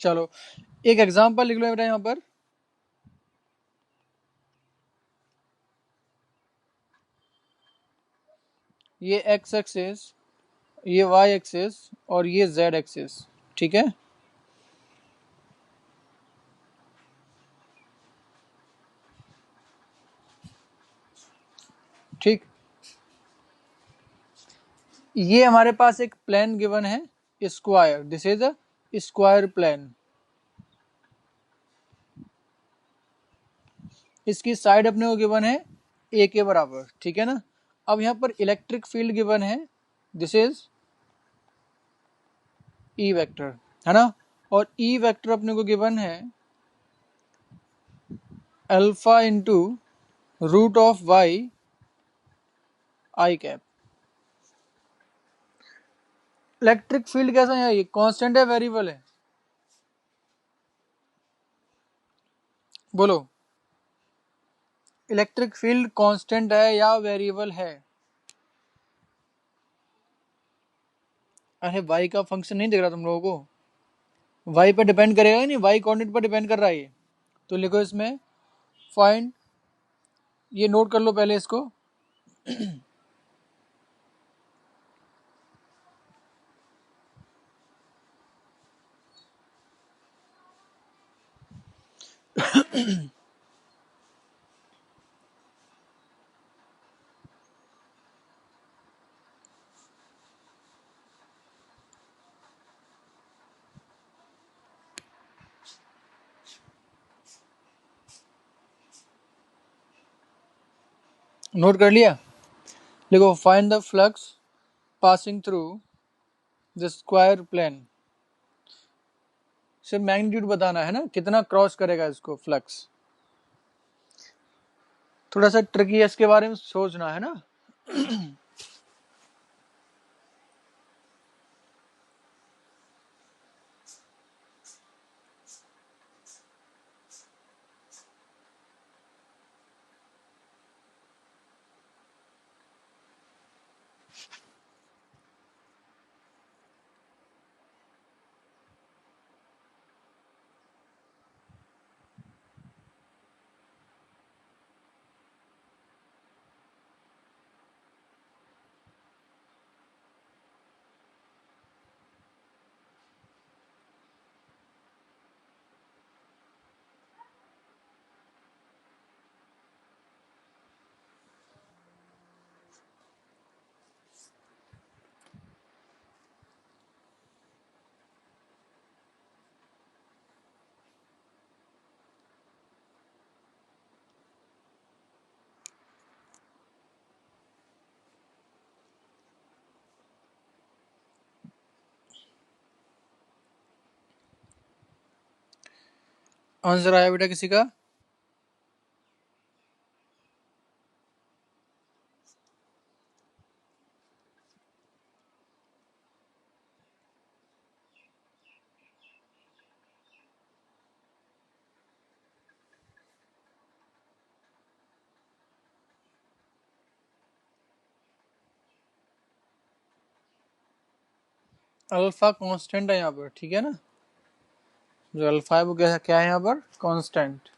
चलो एक एग्जांपल लिख लो बेटा यहाँ पर। ये एक्स एक्सिस, ये वाई एक्सिस और ये जेड एक्सिस, ठीक है। ठीक, ये हमारे पास एक प्लेन गिवन है square, this is a square plane. इसकी साइड अपने को गिवन है ए के बराबर, ठीक है ना। अब यहाँ पर इलेक्ट्रिक फील्ड गिवन है, दिस इज ई वेक्टर, है ना। और ई वेक्टर अपने को गिवन है alpha into root of Y I cap. इलेक्ट्रिक फील्ड कैसा है, ये कांस्टेंट है वेरिएबल है, बोलो। इलेक्ट्रिक फील्ड कांस्टेंट है या वेरिएबल है? अरे वाई का फंक्शन नहीं दिख रहा तुम लोगों को? वाई पर डिपेंड करेगा ही नहीं, वाई कोऑर्डिनेट पर डिपेंड कर रहा है ये। तो लिखो इसमें फाइंड, ये नोट कर लो पहले इसको। नोट कर लिया? देखो find the flux passing through the square plane. सिर्फ मैग्नीट्यूड बताना है ना, कितना क्रॉस करेगा इसको फ्लक्स। थोड़ा सा ट्रिकी है, इसके बारे में सोचना है ना। आंसर आया बेटा किसी का? अल्फा कांस्टेंट है यहाँ पर, ठीक है ना। जो अल्फा है वो क्या क्या है यहाँ पर? कांस्टेंट।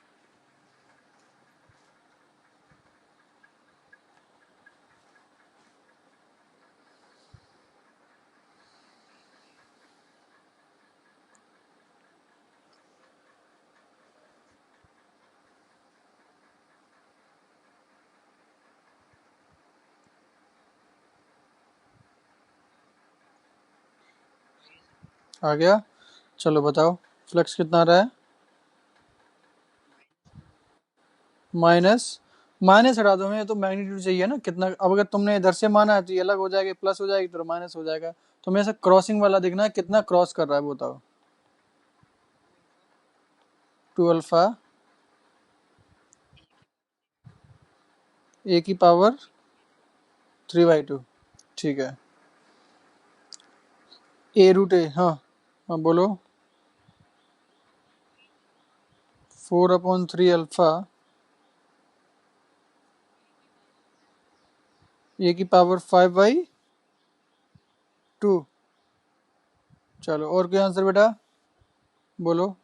आ गया? चलो बताओ फ्लक्स कितना आ रहा है? माइनस, माइनस हटा दो, हमें तो मैग्नीट्यूड चाहिए ना कितना। अब अगर तुमने इधर से माना है तो ये अलग हो जाएगा, प्लस हो जाएगी तो माइनस हो जाएगा। तो हमें ऐसा क्रॉसिंग वाला दिखना है, कितना क्रॉस कर रहा है वो बताओ। 2 अल्फा ए की पावर 3/2, ठीक है। ए रूट ए, हाँ हाँ बोलो। 4/3 अल्फा ए की पावर 5/2। चलो और क्या आंसर बेटा? बोलो।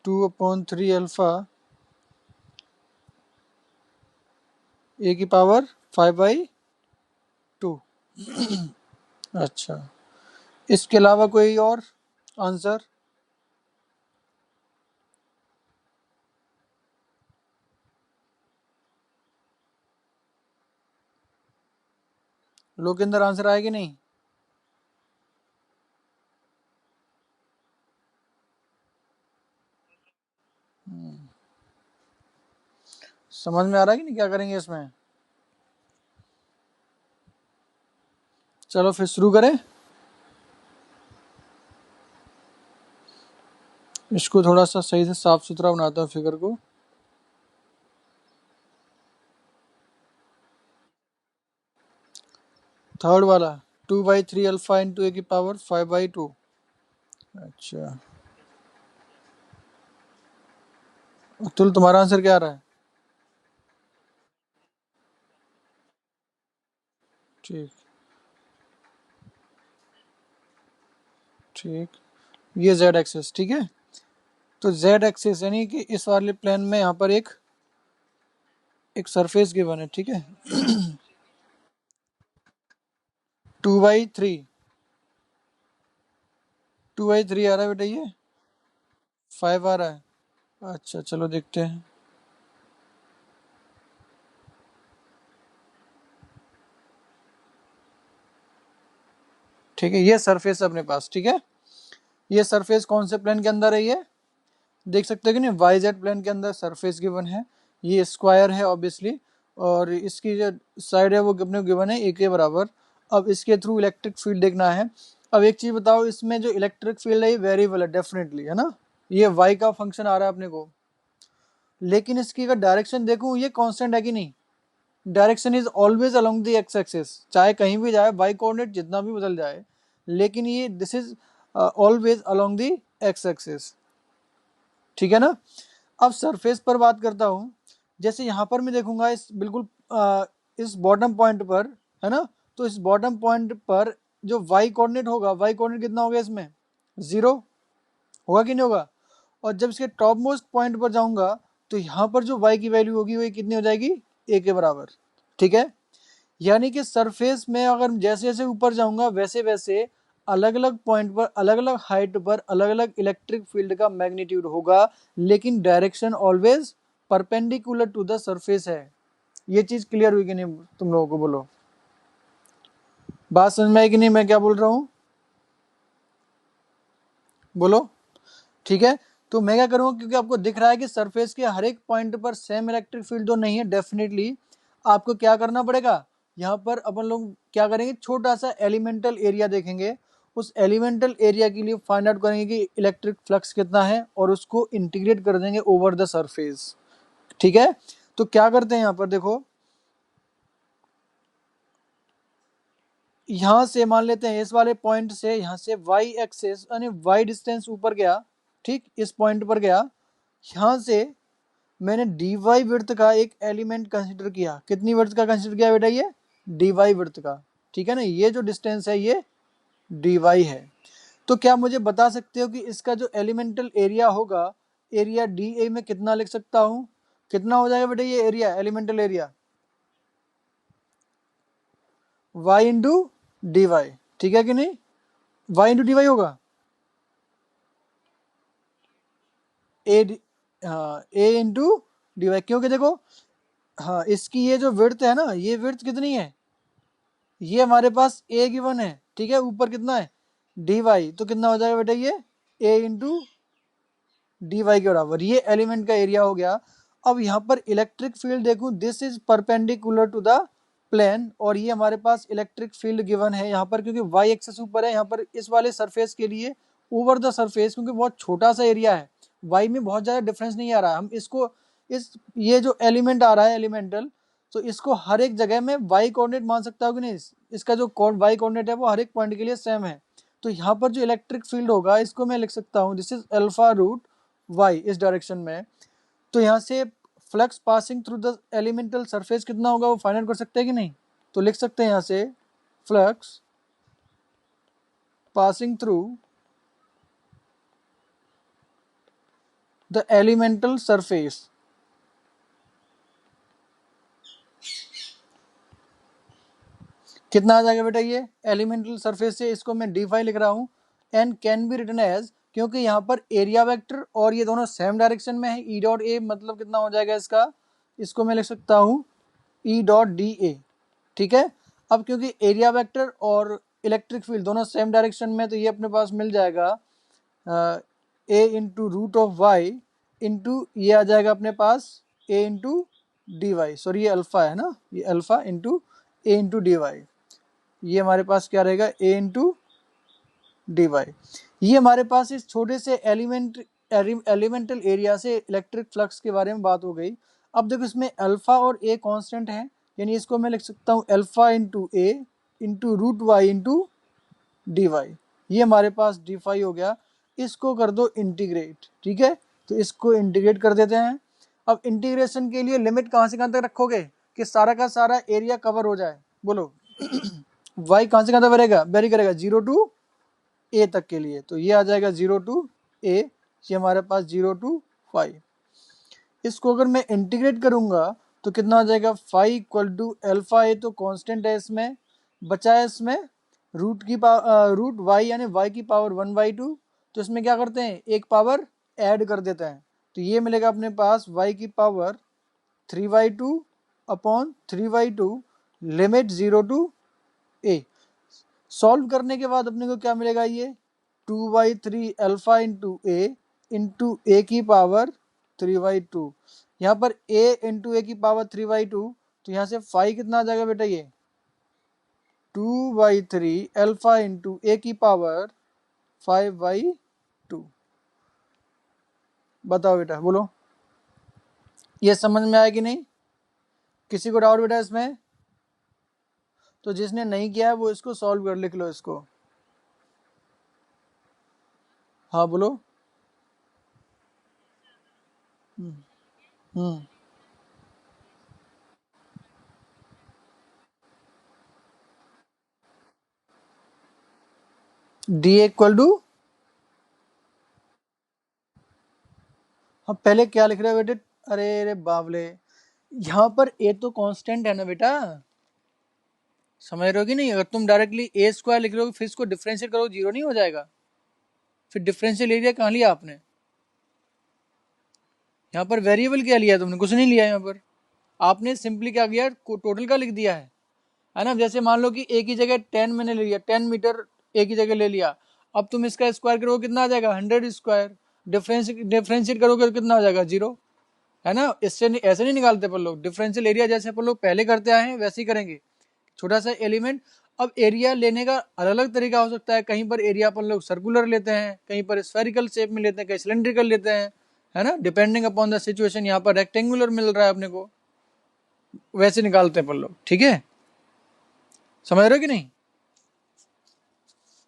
2/3 अल्फा ए की पावर 5/2। अच्छा, इसके अलावा कोई और आंसर? लोग के अंदर आंसर आएगी नहीं? समझ में आ रहा है कि नहीं क्या करेंगे इसमें? चलो फिर शुरू करें। इसको थोड़ा सा सही से साफ सुथरा बनाता हूँ फिगर को। थर्ड वाला 2/3 अल्फा इंटू ए की पावर 5/2। अच्छा, अतुल तुम्हारा आंसर क्या आ रहा है? ठीक ठीक, ये जेड एक्सिस, ठीक है। तो जेड एक्सिस यानी कि इस वाले प्लेन में यहाँ पर एक सरफेस गिवन है, ठीक है। 2/3, 2/3 आ रहा है बेटा, ये 5 आ रहा है। अच्छा चलो देखते हैं। ठीक है, ये सरफेस है अपने पास, ठीक है। ये सरफेस कौन से प्लेन के अंदर है? ये देख सकते हो कि नहीं, वाई जेड प्लेन के अंदर सरफेस गिवन है। ये स्क्वायर है ऑब्वियसली, और इसकी जो साइड है वो अपने गिवन है ए के बराबर। अब इसके थ्रू इलेक्ट्रिक फील्ड देखना है। अब एक चीज बताओ, इसमें जो इलेक्ट्रिक फील्ड है ये वेरिएबल है डेफिनेटली, है ना। ये वाई का फंक्शन आ रहा है अपने को, लेकिन इसकी अगर डायरेक्शन देखूं ये कांस्टेंट है कि नहीं? Direction is always along the x axis, चाहे कहीं भी जाए वाई कोऑर्डिनेट जितना भी बदल जाए, लेकिन ये this is always along the x axis, ठीक है ना। अब सरफेस पर बात करता हूँ। जैसे यहाँ पर मैं देखूंगा इस बिल्कुल इस बॉटम पॉइंट पर, है ना। तो इस बॉटम पॉइंट पर जो वाई कोऑर्डिनेट होगा, वाई कोऑर्डिनेट कितना होगा इसमें? 0 होगा कि नहीं होगा? और जब इसके टॉप मोस्ट पॉइंट पर जाऊंगा तो यहाँ पर जो वाई की वैल्यू होगी वो कितनी हो जाएगी? ए के बराबर, ठीक है। यानी कि सरफेस में अगर जैसे जैसे ऊपर जाऊंगा वैसे वैसे अलग अलग पॉइंट पर, अलग अलग हाइट पर अलग अलग इलेक्ट्रिक फील्ड का मैग्नीट्यूड होगा, लेकिन direction always perpendicular to the surface है। ये चीज क्लियर हुई कि नहीं तुम लोगों को? बोलो, बात समझ में आई कि नहीं मैं क्या बोल रहा हूँ? बोलो। ठीक है, तो मैं क्या करूँगा, क्योंकि आपको दिख रहा है कि सरफेस के हर एक पॉइंट पर सेम इलेक्ट्रिक फील्ड तो नहीं है डेफिनेटली। आपको क्या करना पड़ेगा, यहाँ पर अपन लोग क्या करेंगे, छोटा सा एलिमेंटल एरिया देखेंगे। उस एलिमेंटल एरिया के लिए फाइंड आउट करेंगे कि इलेक्ट्रिक फ्लक्स कितना है, और उसको इंटीग्रेट कर देंगे ओवर द सरफेस, ठीक है। तो क्या करते हैं यहाँ पर देखो, यहाँ से मान लेते हैं इस वाले पॉइंट से, यहाँ से वाई एक्सेस यानी वाई डिस्टेंस ऊपर गया, ठीक, इस पॉइंट पर गया। यहाँ से मैंने डी वाई विड्थ का एक एलिमेंट कंसिडर किया। कितनी विड्थ का कंसिडर किया बेटा? ये डी वाई विड्थ का, ठीक है ना। ये जो डिस्टेंस है ये डी वाई है। तो क्या मुझे बता सकते हो कि इसका जो एलिमेंटल एरिया होगा, एरिया डी ए में कितना लिख सकता हूँ? कितना हो जाएगा बेटा ये area, elemental area? Y into D Y, ठीक है कि नहीं? वाई इंटू डी वाई होगा ए, हाँ ए इंटू डी वाई, क्योंकि देखो, हाँ इसकी ये जो विड्थ है ना, ये विड्थ कितनी है? ये हमारे पास ए गिवन है, ठीक है। ऊपर कितना है? डी वाई, तो कितना हो जाएगा बेटा ये ए इंटू डी वाई के बराबर। ये एलिमेंट का एरिया हो गया। अब यहाँ पर इलेक्ट्रिक फील्ड देखूं, this is perpendicular to the plane, और ये हमारे पास इलेक्ट्रिक फील्ड गिवन है यहाँ पर, क्योंकि वाई एक्सेस ऊपर है। यहाँ पर इस वाले सरफेस के लिए ओवर द सरफेस, क्योंकि बहुत छोटा सा एरिया है, वाई में बहुत ज़्यादा डिफरेंस नहीं आ रहा है। हम इसको इस ये जो एलिमेंट आ रहा है एलिमेंटल, तो इसको हर एक जगह में वाई कोऑर्डिनेट मान सकता हो कि नहीं? इसका जो वाई कोऑर्डिनेट है वो हर एक पॉइंट के लिए सेम है। तो यहाँ पर जो इलेक्ट्रिक फील्ड होगा इसको मैं लिख सकता हूँ, this is alpha root Y, इस डायरेक्शन में। तो यहाँ से flux passing through the elemental surface कितना होगा वो फाइंड आउट कर सकते हैं कि नहीं? तो लिख सकते हैं यहाँ से flux passing through the elemental surface. कितना आ जाएगा बेटा ये एलिमेंटल सरफेस से, इसको मैं डी फाई लिख रहा हूँ, and can be written as, क्योंकि यहाँ पर एरिया वेक्टर और ये दोनों सेम डायरेक्शन में है, ई डॉट ए मतलब कितना हो जाएगा इसका, इसको मैं लिख सकता हूँ ई डॉट डी ए, ठीक है। अब क्योंकि एरिया वेक्टर और इलेक्ट्रिक फील्ड दोनों सेम डायरेक्शन में, तो ये अपने पास मिल जाएगा A into root of Y into ये आ जाएगा अपने पास A into D Y, sorry ये अल्फा है ना, ये alpha into A into D Y, ये हमारे पास क्या रहेगा ए इंटू डी वाई। ये हमारे पास इस छोटे से एलिमेंटल एरिया से इलेक्ट्रिक फ्लक्स के बारे में बात हो गई। अब देखो इसमें अल्फा और ए कांस्टेंट है, यानी इसको मैं लिख सकता हूँ alpha into A into root Y into D Y, ये हमारे पास डी फाई हो गया। इसको कर दो इंटीग्रेट, ठीक है, तो इसको इंटीग्रेट कर देते हैं। अब इंटीग्रेशन के लिए लिमिट कहाँ से कहाँ तक रखोगे कि सारा का सारा एरिया कवर हो जाए, बोलो y कहाँ से कहाँ तक वेरी करेगा 0 टू a तक के लिए, तो ये आ जाएगा 0 टू a, ये हमारे पास 0 टू 5। इसको अगर मैं इंटीग्रेट करूंगा तो कितना आ जाएगा 5 इक्वल टू अल्फा ए, तो कांस्टेंट है इसमें, बचा है इसमें रूट y यानी y की पावर 1/2, तो इसमें क्या करते हैं एक पावर ऐड कर देते हैं, तो ये मिलेगा अपने पास y की power 3/2 upon 3/2 limit 0 to a। Solve करने के बाद अपने को क्या मिलेगा, ये 2/3 अल्फा इंटू ए की पावर 3/2, यहाँ पर a इंटू ए की पावर 3/2, तो यहाँ से 5 कितना आ जाएगा बेटा, ये 2/3 अल्फा इंटू ए की पावर 5/2। बताओ बेटा, बोलो ये समझ में आया कि नहीं, किसी को डाउट बेटा इसमें? तो जिसने नहीं किया है वो इसको सॉल्व कर, लिख लो इसको, हाँ बोलो। डी इक्वल टू, हाँ पहले क्या लिख रहे हो बेटे, अरे बावले, यहाँ पर ए तो कांस्टेंट है ना बेटा, समझ रहे हो कि नहीं? अगर तुम डायरेक्टली ए स्क्वायर लिख रहे हो फिर इसको डिफरेंशिएट करो, 0 नहीं हो जाएगा, फिर डिफरेंशियल एरिया कहाँ लिया आपने, यहाँ पर वेरिएबल क्या लिया तुमने, कुछ नहीं लिया यहाँ पर, आपने सिंपली क्या किया टोटल का लिख दिया है ना। जैसे मान लो कि ए की जगह 10 मैंने ले लिया, 10 मीटर ए की जगह ले लिया, अब तुम इसका स्क्वायर करोगे कितना आ जाएगा 100 स्क्वायर, डिफरेंशिएट करोगे तो कितना हो जाएगा 0, है ना। इससे ऐसे नहीं निकालते अपन लोग, डिफरेंशियल एरिया जैसे अपन लोग पहले करते आए हैं वैसे ही करेंगे, छोटा सा एलिमेंट। अब एरिया लेने का अलग अलग तरीका हो सकता है, कहीं पर एरिया अपन लोग सर्कुलर लेते हैं, कहीं पर स्फेरिकल शेप में लेते हैं, कहीं सिलेंड्रिकल लेते हैं, है ना, डिपेंडिंग अपॉन द सिचुएशन। यहाँ पर रेक्टेंगुलर मिल रहा है अपने को, वैसे निकालते हैं अपन लोग, ठीक है, समझ रहे हो कि नहीं,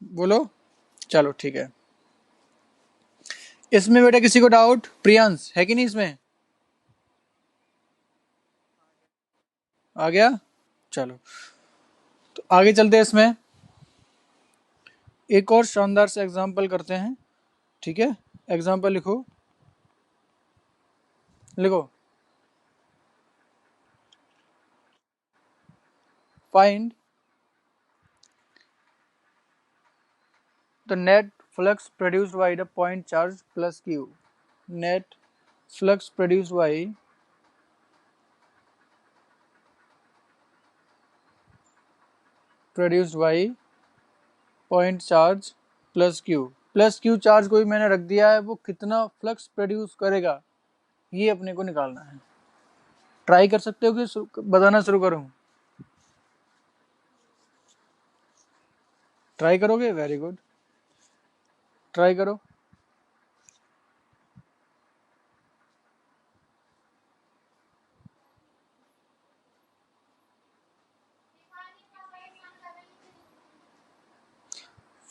बोलो। चलो ठीक है, इसमें बेटा किसी को डाउट, प्रियांश है कि नहीं इसमें, आ गया? चलो तो आगे चलते हैं, इसमें एक और शानदार से एग्जांपल करते हैं, ठीक है। एग्जांपल लिखो, find the net flux produced by the point charge plus Q. Net flux produced by point charge plus Q charge को भी मैंने रख दिया है, वो कितना फ्लक्स प्रोड्यूस करेगा ये अपने को निकालना है। ट्राई कर सकते हो कि बताना शुरू करूं? ट्राई करोगे, वेरी गुड, ट्राई करो।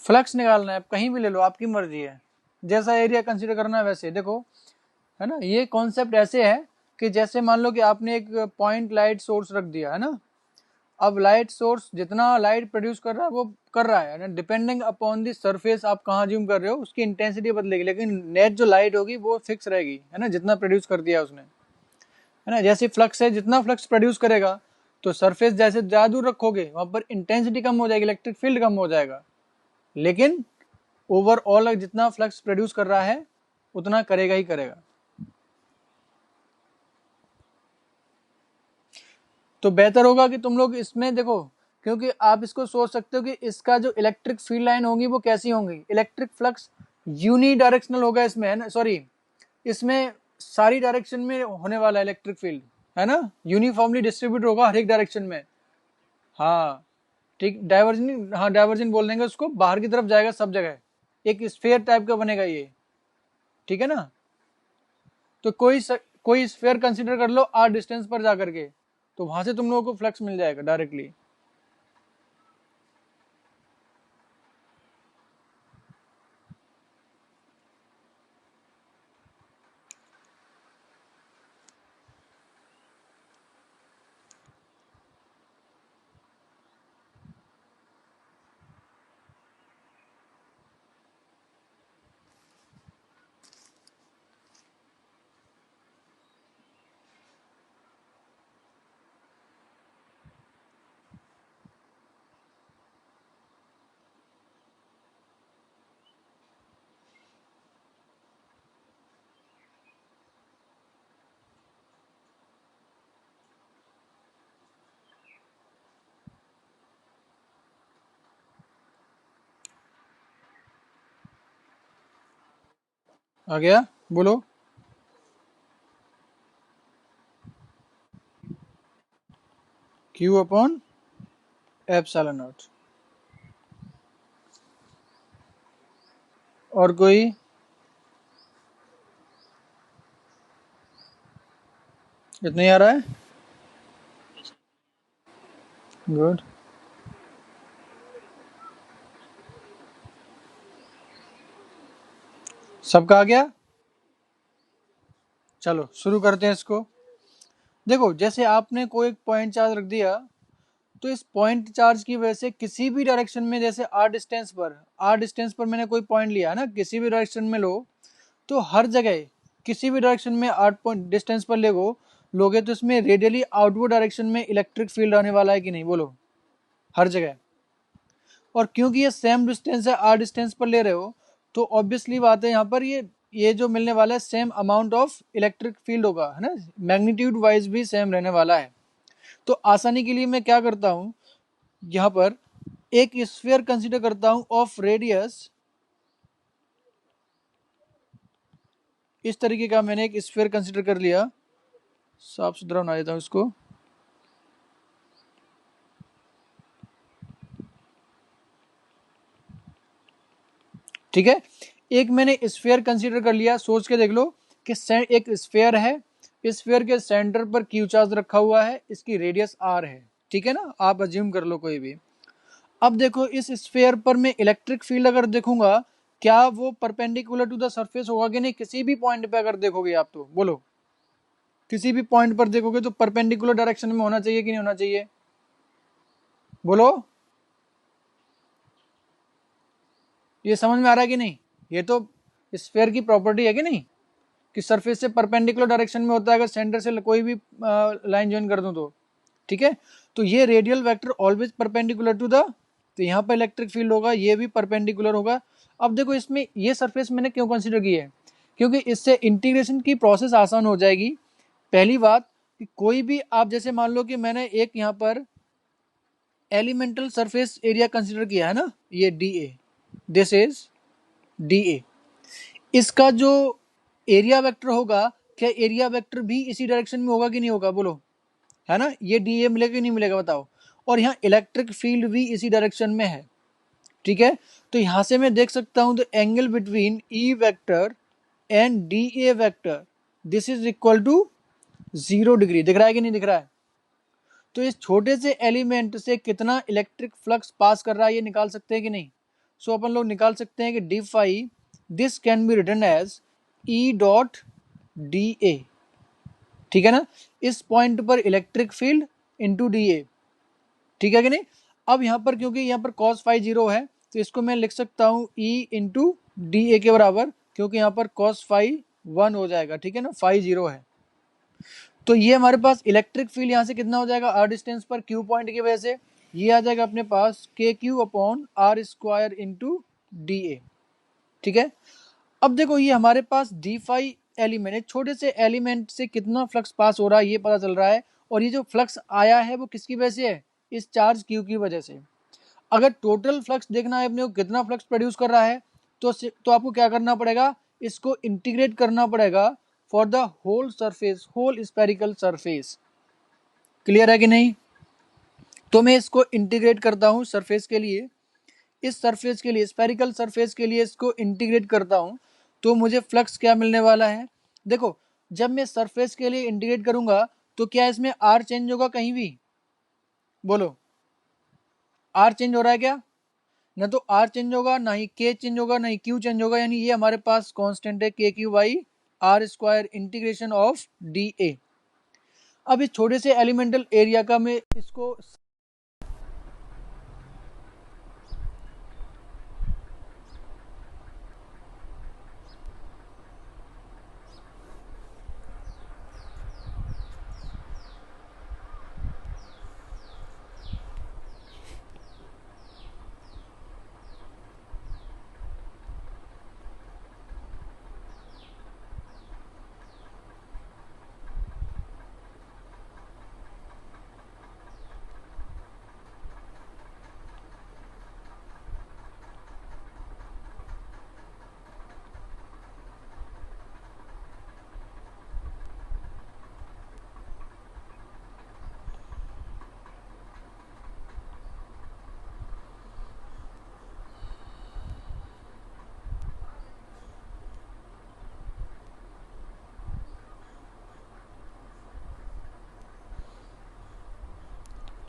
फ्लक्स निकालना है, कहीं भी ले लो, आपकी मर्जी है, जैसा एरिया कंसीडर करना है वैसे। देखो है ना, ये कॉन्सेप्ट ऐसे है कि जैसे मान लो कि आपने एक पॉइंट लाइट सोर्स रख दिया है ना, अब लाइट सोर्स जितना लाइट प्रोड्यूस कर रहा है वो कर रहा है, डिपेंडिंग अपॉन द सरफेस आप कहाँ जूम कर रहे हो उसकी इंटेंसिटी बदलेगी, लेकिन नेट जो लाइट होगी वो फिक्स रहेगी, है ना, जितना प्रोड्यूस कर दिया उसने, है ना। जैसे फ्लक्स है, जितना फ्लक्स प्रोड्यूस करेगा तो सरफेस जैसे ज़्यादा दूर रखोगे वहां पर इंटेंसिटी कम हो जाएगी, इलेक्ट्रिक फील्ड कम हो जाएगा, लेकिन ओवरऑल जितना फ्लक्स प्रोड्यूस कर रहा है उतना करेगा ही करेगा। तो बेहतर होगा कि तुम लोग इसमें देखो, क्योंकि आप इसको सोच सकते हो कि इसका जो इलेक्ट्रिक फील्ड लाइन होगी वो कैसी होंगी, इलेक्ट्रिक फ्लक्स यूनी डायरेक्शनल होगा इसमें, है ना, सॉरी, इसमें सारी डायरेक्शन में होने वाला इलेक्ट्रिक फील्ड, है ना, यूनिफॉर्मली डिस्ट्रीब्यूट होगा हर एक डायरेक्शन में। हाँ ठीक, डाइवर्जन, हाँ डाइवर्जन बोल देंगे उसको, बाहर की तरफ जाएगा सब जगह, एक स्फीयर टाइप का बनेगा ये, ठीक है ना। तो कोई स्फीयर कंसिडर कर लो आर डिस्टेंस पर जाकर के, तो वहां से तुम लोगों को फ्लक्स मिल जाएगा डायरेक्टली। आ गया, बोलो। Q upon epsilon not. और कोई? इतना ही आ रहा है, गुड। सबका आ गया, चलो शुरू करते हैं इसको। देखो जैसे आपने कोई पॉइंट चार्ज रख दिया, तो इस पॉइंट चार्ज की वजह से किसी भी डायरेक्शन में, जैसे आर डिस्टेंस पर मैंने कोई पॉइंट लिया है ना, किसी भी डायरेक्शन में लो, तो हर जगह किसी भी डायरेक्शन में 8 पॉइंट डिस्टेंस पर लोगे तो इसमें रेडियली आउटवर्ड डायरेक्शन में इलेक्ट्रिक फील्ड आने वाला है कि नहीं, बोलो, हर जगह। और क्योंकि ये सेम डिस्टेंस है, आर डिस्टेंस पर ले रहे हो, तो ऑब्वियसली बात है यहाँ पर ये जो मिलने वाला है same amount of electric field होगा, है ना, मैग्नीट्यूड वाइज भी सेम रहने वाला है। तो आसानी के लिए मैं क्या करता हूँ, यहाँ पर एक स्फीयर कंसीडर करता हूँ ऑफ रेडियस, इस तरीके का मैंने एक स्फीयर कंसीडर कर लिया, साफ सुथरा बना देता हूँ इसको। ठीक है, एक मैंने स्फीयर कंसीडर कर लिया, सोच के देख लो कि एक स्फीयर है, इस स्फीयर के सेंटर पर क्यू चार्ज रखा हुआ है, इसकी रेडियस आर है, ठीक है ना, आप अज्यूम कर लो कोई भी। अब देखो इस स्फीयर पर मैं इलेक्ट्रिक फील्ड अगर देखूंगा, क्या वो परपेंडिकुलर टू द सरफेस होगा कि नहीं, किसी भी पॉइंट पे अगर देखोगे आप, तो बोलो, किसी भी पॉइंट पर देखोगे तो परपेंडिकुलर डायरेक्शन में होना चाहिए कि नहीं होना चाहिए, बोलो। ये समझ में आ रहा है कि नहीं, ये तो स्फीयर की प्रॉपर्टी है कि नहीं, कि सरफेस से परपेंडिकुलर डायरेक्शन में होता है अगर सेंटर से कोई भी लाइन ज्वाइन कर दूं तो, ठीक है। तो ये radial vector always perpendicular to the, तो यहाँ पर इलेक्ट्रिक फील्ड होगा, ये भी परपेंडिकुलर होगा। अब देखो इसमें ये सरफेस मैंने क्यों कंसीडर की है, क्योंकि इससे इंटीग्रेशन की प्रोसेस आसान हो जाएगी। पहली बात कि कोई भी आप जैसे मान लो कि मैंने एक यहाँ पर एलिमेंटल सरफेस एरिया कंसीडर किया है ना, ये D A, this is D A, इसका जो एरिया वेक्टर होगा, क्या एरिया वेक्टर भी इसी डायरेक्शन में होगा कि नहीं होगा, बोलो, है ना, ये डी ए मिलेगा कि नहीं मिलेगा बताओ। और यहाँ इलेक्ट्रिक फील्ड भी इसी डायरेक्शन में है, ठीक है। तो यहाँ से मैं देख सकता हूँ the angle between E vector and D A vector, this is equal to 0 degree, दिख रहा है कि नहीं दिख रहा है। तो इस छोटे से एलिमेंट से कितना इलेक्ट्रिक फ्लक्स पास कर रहा है ये निकाल सकते हैं कि नहीं। सो अपन लोग निकाल सकते हैं कि D phi, this can be written as E dot D A, ठीक है ना, इस पॉइंट पर electric field into D A, ठीक है कि नहीं। अब यहाँ पर क्योंकि यहाँ पर cos फाई 0 है तो इसको मैं लिख सकता हूँ E इंटू डी ए के बराबर, क्योंकि यहाँ पर cos फाई 1 हो जाएगा, ठीक है ना, फाई 0 है। तो ये हमारे पास इलेक्ट्रिक फील्ड यहाँ से कितना हो जाएगा r डिस्टेंस पर q पॉइंट की वजह से, ये आ जाएगा अपने पास KQ upon r square into D A, ठीक है। अब देखो ये हमारे पास डी फाई एलिमेंट, एक छोटे से एलिमेंट से कितना फ्लक्स पास हो रहा है ये पता चल रहा है, और ये जो फ्लक्स आया है वो किसकी वजह से है, इस चार्ज क्यू की वजह से। अगर टोटल फ्लक्स देखना है अपने को कितना फ्लक्स प्रोड्यूस कर रहा है तो आपको क्या करना पड़ेगा, इसको इंटीग्रेट करना पड़ेगा for the whole surface, whole spherical surface. Clear है कि नहीं। तो मैं इसको इंटीग्रेट करता हूं सरफेस के लिए, इस सरफेस के लिए, स्पेरिकल सरफेस के लिए इसको इंटीग्रेट करता हूं, तो मुझे फ्लक्स क्या मिलने वाला है। देखो जब मैं सरफेस के लिए इंटीग्रेट करूंगा तो क्या इसमें आर चेंज होगा कहीं भी, बोलो आर चेंज हो रहा है क्या, ना तो आर चेंज होगा, ना ही के चेंज होगा, ना ही क्यू चेंज होगा, यानी ये हमारे पास कांस्टेंट है K Q by R square integration of D A. अब इस छोटे से एलिमेंटल एरिया का मैं इसको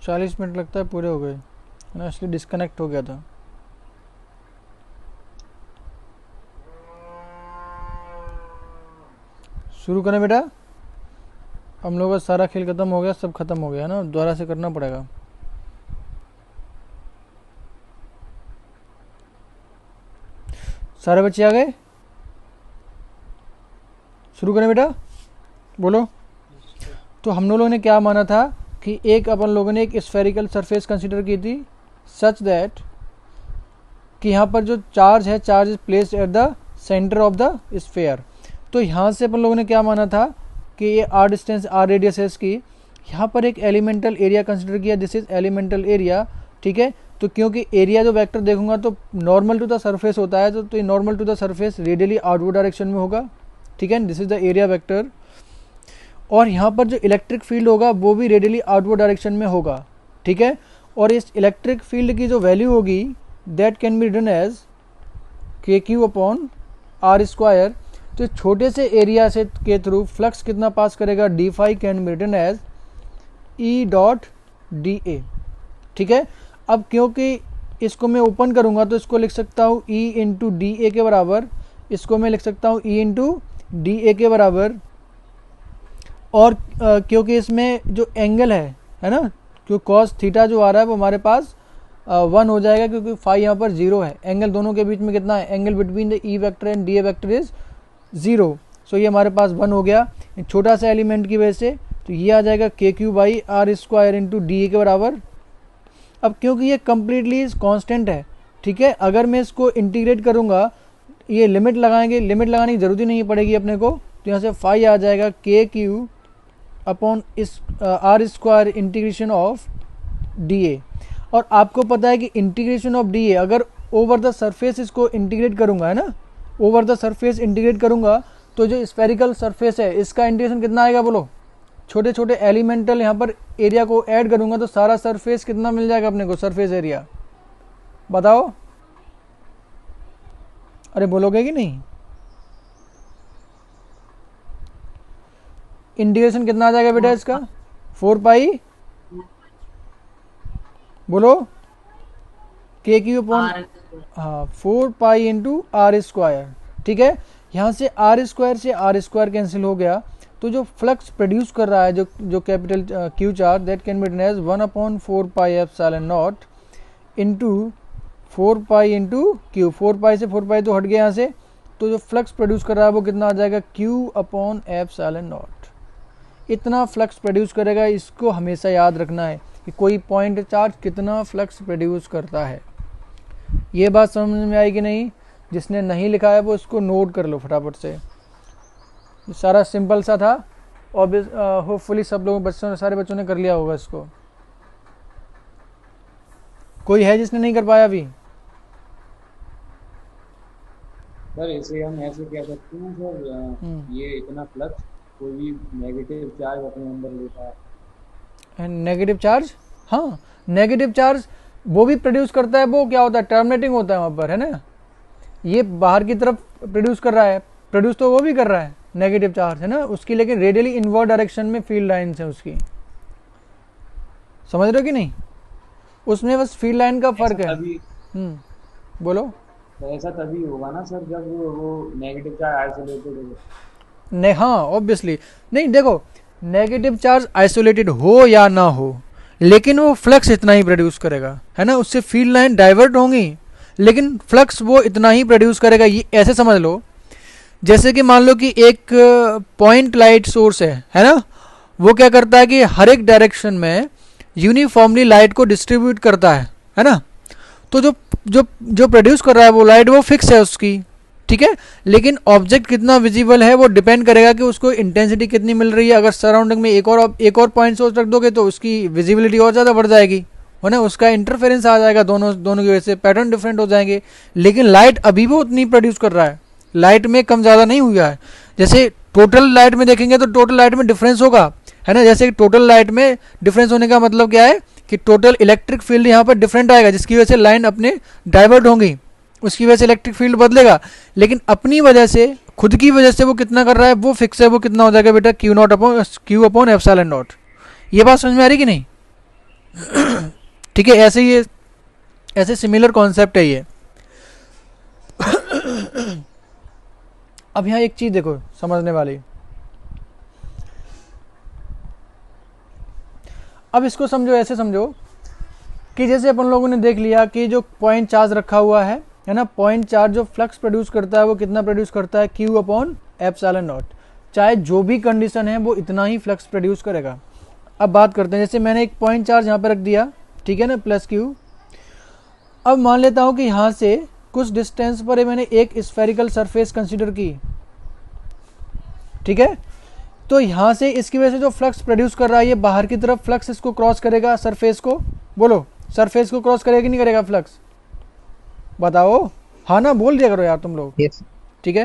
40 मिनट लगता है पूरे हो गए ना, इसलिए डिस्कनेक्ट हो गया था। शुरू करें बेटा, हम लोग का सारा खेल खत्म हो गया, सब खत्म हो गया ना, दोबारा से करना पड़ेगा। सारे बच्चे आ गए, शुरू करें बेटा, बोलो। तो हम लोगों ने क्या माना था कि एक अपन लोगों ने एक स्फेरिकल सरफेस कंसीडर की थी सच दैट कि यहाँ पर जो चार्ज है, charge is placed at the centre of the sphere. तो यहाँ से अपन लोगों ने क्या माना था कि ये आर डिस्टेंस, आर रेडियस है इसकी, यहाँ पर एक एलिमेंटल एरिया कंसिडर किया, दिस इज एलिमेंटल एरिया, ठीक है। तो क्योंकि एरिया जो वेक्टर देखूंगा तो नॉर्मल टू द सरफेस होता है, तो ये normal to the surface radially outward direction में होगा, ठीक है, this is the area vector. और यहाँ पर जो इलेक्ट्रिक फील्ड होगा वो भी रेडियली आउटवर्ड डायरेक्शन में होगा, ठीक है। और इस इलेक्ट्रिक फील्ड की जो वैल्यू होगी that can be written as K Q upon R square. तो छोटे से एरिया से के थ्रू फ्लक्स कितना पास करेगा, D phi can be written as E dot D A, ठीक है। अब क्योंकि इसको मैं ओपन करूंगा तो इसको लिख सकता हूँ ई इंटू डी ए के बराबर, इसको मैं लिख सकता हूँ ई इंटू डी ए के बराबर। और क्योंकि इसमें जो एंगल है ना, क्योंकि कॉस थीटा जो आ रहा है वो हमारे पास 1 हो जाएगा, क्योंकि फाई यहाँ पर 0 है। एंगल दोनों के बीच में कितना है, angle between the E vector and D A vector is 0। सो ये हमारे पास 1 हो गया छोटा सा एलिमेंट की वजह से। तो ये आ जाएगा K Q by R square into D A के बराबर। अब क्योंकि ये कम्प्लीटली कांस्टेंट है, ठीक है, अगर मैं इसको इंटीग्रेट करूँगा, ये लिमिट लगाएंगे, लिमिट लगाने की ज़रूरत ही नहीं पड़ेगी अपने को। तो यहाँ से फाई आ जाएगा के क्यू अपॉन इस R square integration of D A. और आपको पता है कि इंटीग्रेशन ऑफ डी ए अगर ओवर द सरफेस इसको इंटीग्रेट करूँगा, है ना, ओवर द सरफेस इंटीग्रेट करूँगा, तो जो स्फेरिकल सरफेस है इसका इंटीग्रेशन कितना आएगा, बोलो। छोटे छोटे एलिमेंटल यहाँ पर एरिया को ऐड करूँगा तो सारा सरफेस कितना मिल जाएगा अपने को, सरफेस एरिया, बताओ। अरे बोलोगे कि नहीं। इंटीग्रेशन कितना आ जाएगा बेटा इसका, 4 पाई, बोलो, के क्यू अपॉन, हाँ 4 पाई इंटू आर स्क्वायर, ठीक है। यहाँ से आर स्क्वायर कैंसिल हो गया, तो जो फ्लक्स प्रोड्यूस कर रहा है जो capital Q charge, that can be written as 1/4 pi epsilon naught into 4 pi into Q. 4 pi से 4 पाई तो हट गया यहाँ से, तो जो फ्लक्स प्रोड्यूस कर रहा है वो कितना आ जाएगा, क्यू अपॉन एप्सिलॉन नॉट। इतना फ्लक्स प्रोड्यूस करेगा, इसको हमेशा याद रखना है कि कोई पॉइंट चार्ज कितना फ्लक्स प्रोड्यूस करता है। ये बात समझ में आई कि नहीं? जिसने नहीं लिखा है वो इसको नोट कर लो फटाफट से। सारा सिंपल सा था और होपफुली सब लोगों सारे बच्चों ने कर लिया होगा इसको। कोई है जिसने नहीं कर पाया अभी? सर इसे हम ऐसे कह सकते हैं सर, ये इतना फ्लक्स कोई भी नेगेटिव चार्ज अपने अंदर लेता है। नेगेटिव चार्ज, हाँ नेगेटिव चार्ज वो भी प्रोड्यूस करता है, वो क्या होता है, टर्मिनेटिंग होता है वहाँ पर, है ना। ये बाहर की तरफ प्रोड्यूस कर रहा है, प्रोड्यूस तो वो भी कर रहा है नेगेटिव चार्ज, है ना उसकी, लेकिन रेडियली इनवर्ड डायरेक्शन में फील्ड लाइन्स है उसकी। समझ रहे हो कि नहीं? उसमें बस फील्ड लाइन का फर्क है। बोलो। तो ऐसा तभी होगा ना सर जब वो नेगेटिव चार्ज आइसोलेटेड हो। नहीं, हाँ ऑब्वियसली। नहीं देखो, नेगेटिव चार्ज आइसोलेटेड हो या ना हो, लेकिन वो फ्लक्स इतना ही प्रोड्यूस करेगा, है ना। उससे फील्ड लाइन डाइवर्ट होंगी, लेकिन फ्लक्स वो इतना ही प्रोड्यूस करेगा। ये ऐसे समझ लो, जैसे कि मान लो कि एक पॉइंट लाइट सोर्स है ना, वो क्या करता है कि हर एक डायरेक्शन में यूनिफॉर्मली लाइट को डिस्ट्रीब्यूट करता है ना। तो जो जो जो प्रोड्यूस कर रहा है वो लाइट, वो फिक्स है उसकी, ठीक है। लेकिन ऑब्जेक्ट कितना विजिबल है वो डिपेंड करेगा कि उसको इंटेंसिटी कितनी मिल रही है। अगर सराउंडिंग में एक और पॉइंट सोर्स रख दोगे तो उसकी विजिबिलिटी और ज़्यादा बढ़ जाएगी, है ना। उसका इंटरफेरेंस आ जाएगा, दोनों की वजह से पैटर्न डिफरेंट हो जाएंगे। लेकिन लाइट अभी भी उतनी प्रोड्यूस कर रहा है, लाइट में कम ज़्यादा नहीं हुआ है। जैसे टोटल लाइट में देखेंगे तो टोटल लाइट में डिफरेंस होगा, है ना। जैसे टोटल लाइट में डिफरेंस होने का मतलब क्या है कि टोटल इलेक्ट्रिक फील्ड यहाँ पर डिफरेंट आएगा, जिसकी वजह से लाइन अपने डाइवर्ट होंगी, उसकी वजह से इलेक्ट्रिक फील्ड बदलेगा। लेकिन अपनी वजह से, खुद की वजह से वो कितना कर रहा है, वो फिक्स है। वो कितना हो जाएगा बेटा, क्यू अपॉन एप्सिलॉन नॉट। ये बात समझ में आ रही कि नहीं? ठीक है, ऐसे ही ऐसे सिमिलर कॉन्सेप्ट है ये। अब यहाँ एक चीज देखो समझने वाली। अब इसको समझो, ऐसे समझो कि जैसे अपन लोगों ने देख लिया कि जो पॉइंट चार्ज रखा हुआ है ना, पॉइंट चार्ज जो फ्लक्स प्रोड्यूस करता है वो कितना प्रोड्यूस करता है, क्यू अपॉन एप्सिलॉन नॉट। चाहे जो भी कंडीशन है वो इतना ही फ्लक्स प्रोड्यूस करेगा। अब बात करते हैं, जैसे मैंने एक पॉइंट चार्ज यहाँ पे रख दिया, ठीक है ना, प्लस क्यू। अब मान लेता हूँ कि यहाँ से कुछ डिस्टेंस पर मैंने एक स्फेरिकल सरफेस कंसिडर की, ठीक है। तो यहाँ से इसकी वजह से जो फ्लक्स प्रोड्यूस कर रहा है, ये बाहर की तरफ फ्लक्स इसको क्रॉस करेगा, सरफेस को। बोलो, सरफेस को क्रॉस करेगा कि नहीं करेगा फ्लक्स? बताओ, हाँ ना, बोल दिया करो यार तुम लोग। yes. ठीक है,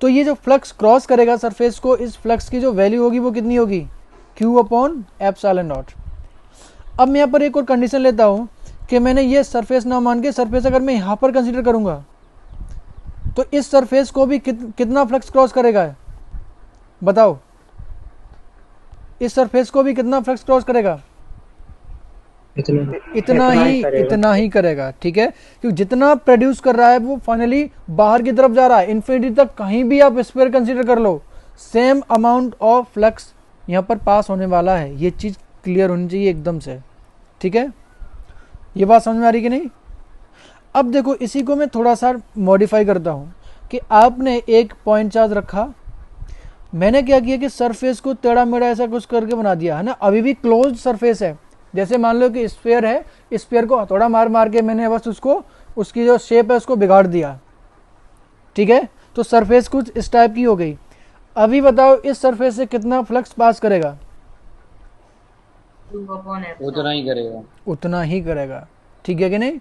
तो ये जो फ्लक्स क्रॉस करेगा सरफेस को, इस फ्लक्स की जो वैल्यू होगी वो कितनी होगी, क्यू अपॉन एप्सिलॉन नॉट। अब मैं यहाँ पर एक और कंडीशन लेता हूँ कि मैंने ये सरफेस ना मान के, सरफेस अगर मैं यहाँ पर कंसीडर करूँगा तो इस सरफेस को भी कितना फ्लक्स क्रॉस करेगा, बताओ। इस सरफेस को भी कितना फ्लक्स क्रॉस करेगा? इतना ही करेगा, ठीक है। क्योंकि जितना प्रोड्यूस कर रहा है वो फाइनली बाहर की तरफ जा रहा है, इन्फिनिटी तक। कहीं भी आप स्फीयर कंसीडर कर लो, सेम अमाउंट ऑफ फ्लक्स यहाँ पर पास होने वाला है। ये चीज़ क्लियर होनी चाहिए एकदम से, ठीक है। ये बात समझ में आ रही कि नहीं? अब देखो, इसी को मैं थोड़ा सा मॉडिफाई करता हूँ कि आपने एक पॉइंट चार्ज रखा, मैंने क्या किया कि सरफेस को टेढ़ा मेढ़ा ऐसा कुछ करके बना दिया, है ना। अभी भी क्लोज सरफेस है। जैसे मान लो कि स्फीयर है, स्फीयर को हथौड़ा मार मार के मैंने बस उसको, उसकी जो शेप है उसको बिगाड़ दिया, ठीक है। तो सरफेस कुछ इस टाइप की हो गई। अभी बताओ इस सरफेस से कितना फ्लक्स पास करेगा? उतना ही करेगा, उतना ही करेगा, ठीक है कि नहीं।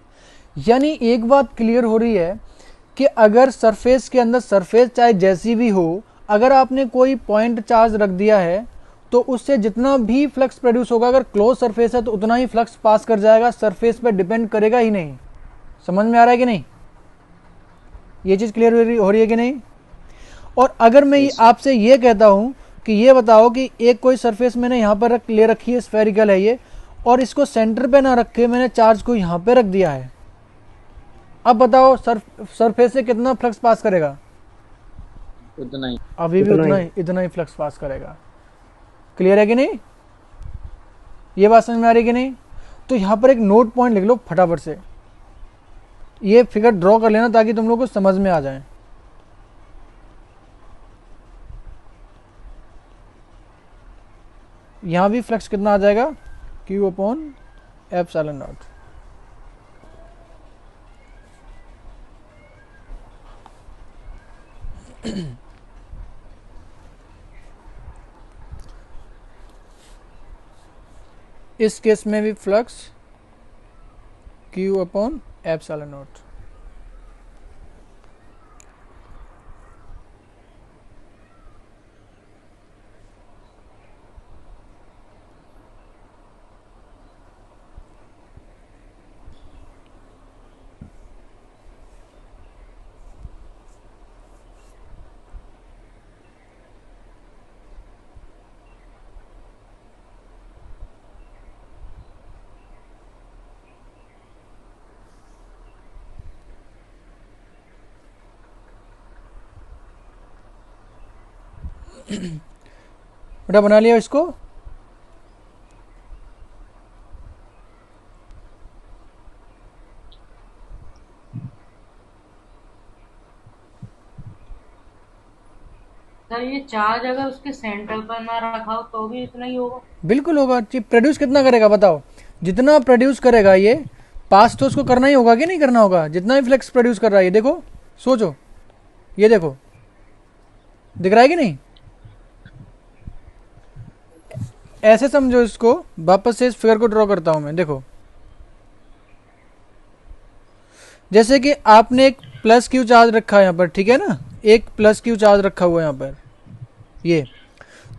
यानी एक बात क्लियर हो रही है कि अगर सरफेस के अंदर, सरफेस चाहे जैसी भी हो, अगर आपने कोई पॉइंट चार्ज रख दिया है तो उससे जितना भी फ्लक्स प्रोड्यूस होगा, अगर क्लोज सरफेस है तो उतना ही फ्लक्स पास कर जाएगा, सरफेस पे डिपेंड करेगा ही नहीं। समझ में आ रहा है कि नहीं? ये चीज़ क्लियर हो रही है कि नहीं? और अगर मैं आपसे ये कहता हूँ कि ये बताओ कि एक कोई सरफेस मैंने यहाँ पर ले रखी है, स्फेरिकल है ये, और इसको सेंटर पे ना रख के मैंने चार्ज को यहाँ पे रख दिया है, अब बताओ सरफेस से कितना फ्लक्स पास करेगा? उतना ही, अभी भी इतना ही फ्लक्स पास करेगा, क्लियर है कि नहीं? ये बात समझ में आ रही है कि नहीं? तो यहाँ पर एक नोट पॉइंट लिख लो फटाफट से, ये फिगर ड्रॉ कर लेना ताकि तुम लोग को समझ में आ जाए। यहाँ भी फ्लक्स कितना आ जाएगा, Q अपॉन एप्सिलॉन नॉट। इस केस में भी flux Q upon epsilon not. बेटा बना लिया इसको? सर ये चार्ज अगर उसके सेंटर पर ना रखा हो तो भी इतना ही होगा? बिल्कुल होगा। प्रोड्यूस कितना करेगा बताओ? जितना प्रोड्यूस करेगा ये पास तो उसको करना ही होगा कि नहीं करना होगा? जितना भी फ्लक्स प्रोड्यूस कर रहा है ये देखो, सोचो, ये देखो दिख रहा है कि नहीं? ऐसे समझो इसको, वापस से इस फिगर को ड्रॉ करता हूं मैं। देखो जैसे कि आपने एक प्लस क्यू चार्ज रखा है यहाँ पर, ठीक है ना, एक प्लस क्यू चार्ज रखा हुआ है यहाँ पर ये,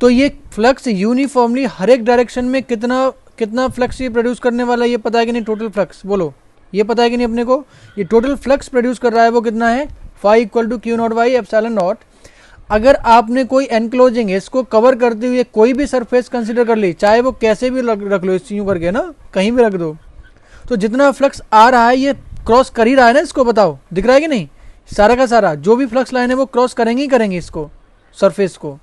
तो ये फ्लक्स यूनिफॉर्मली हर एक डायरेक्शन में कितना कितना फ्लक्स ये प्रोड्यूस करने वाला है ये पता है कि नहीं? टोटल फ्लक्स बोलो, ये पता है कि नहीं अपने को? ये टोटल फ्लक्स प्रोड्यूस कर रहा है वो कितना है? Phi equal to Q naught by epsilon naught. अगर आपने कोई एनक्लोजिंग इसको कवर करते हुए कोई भी सरफेस कंसीडर कर ली, चाहे वो कैसे भी रख लो, इस यूं करके ना कहीं भी रख दो, तो जितना फ्लक्स आ रहा है ये क्रॉस कर ही रहा है ना इसको, बताओ दिख रहा है कि नहीं? सारा का सारा जो भी फ्लक्स लाइन है वो क्रॉस करेंगे ही करेंगे इसको, सरफेस को,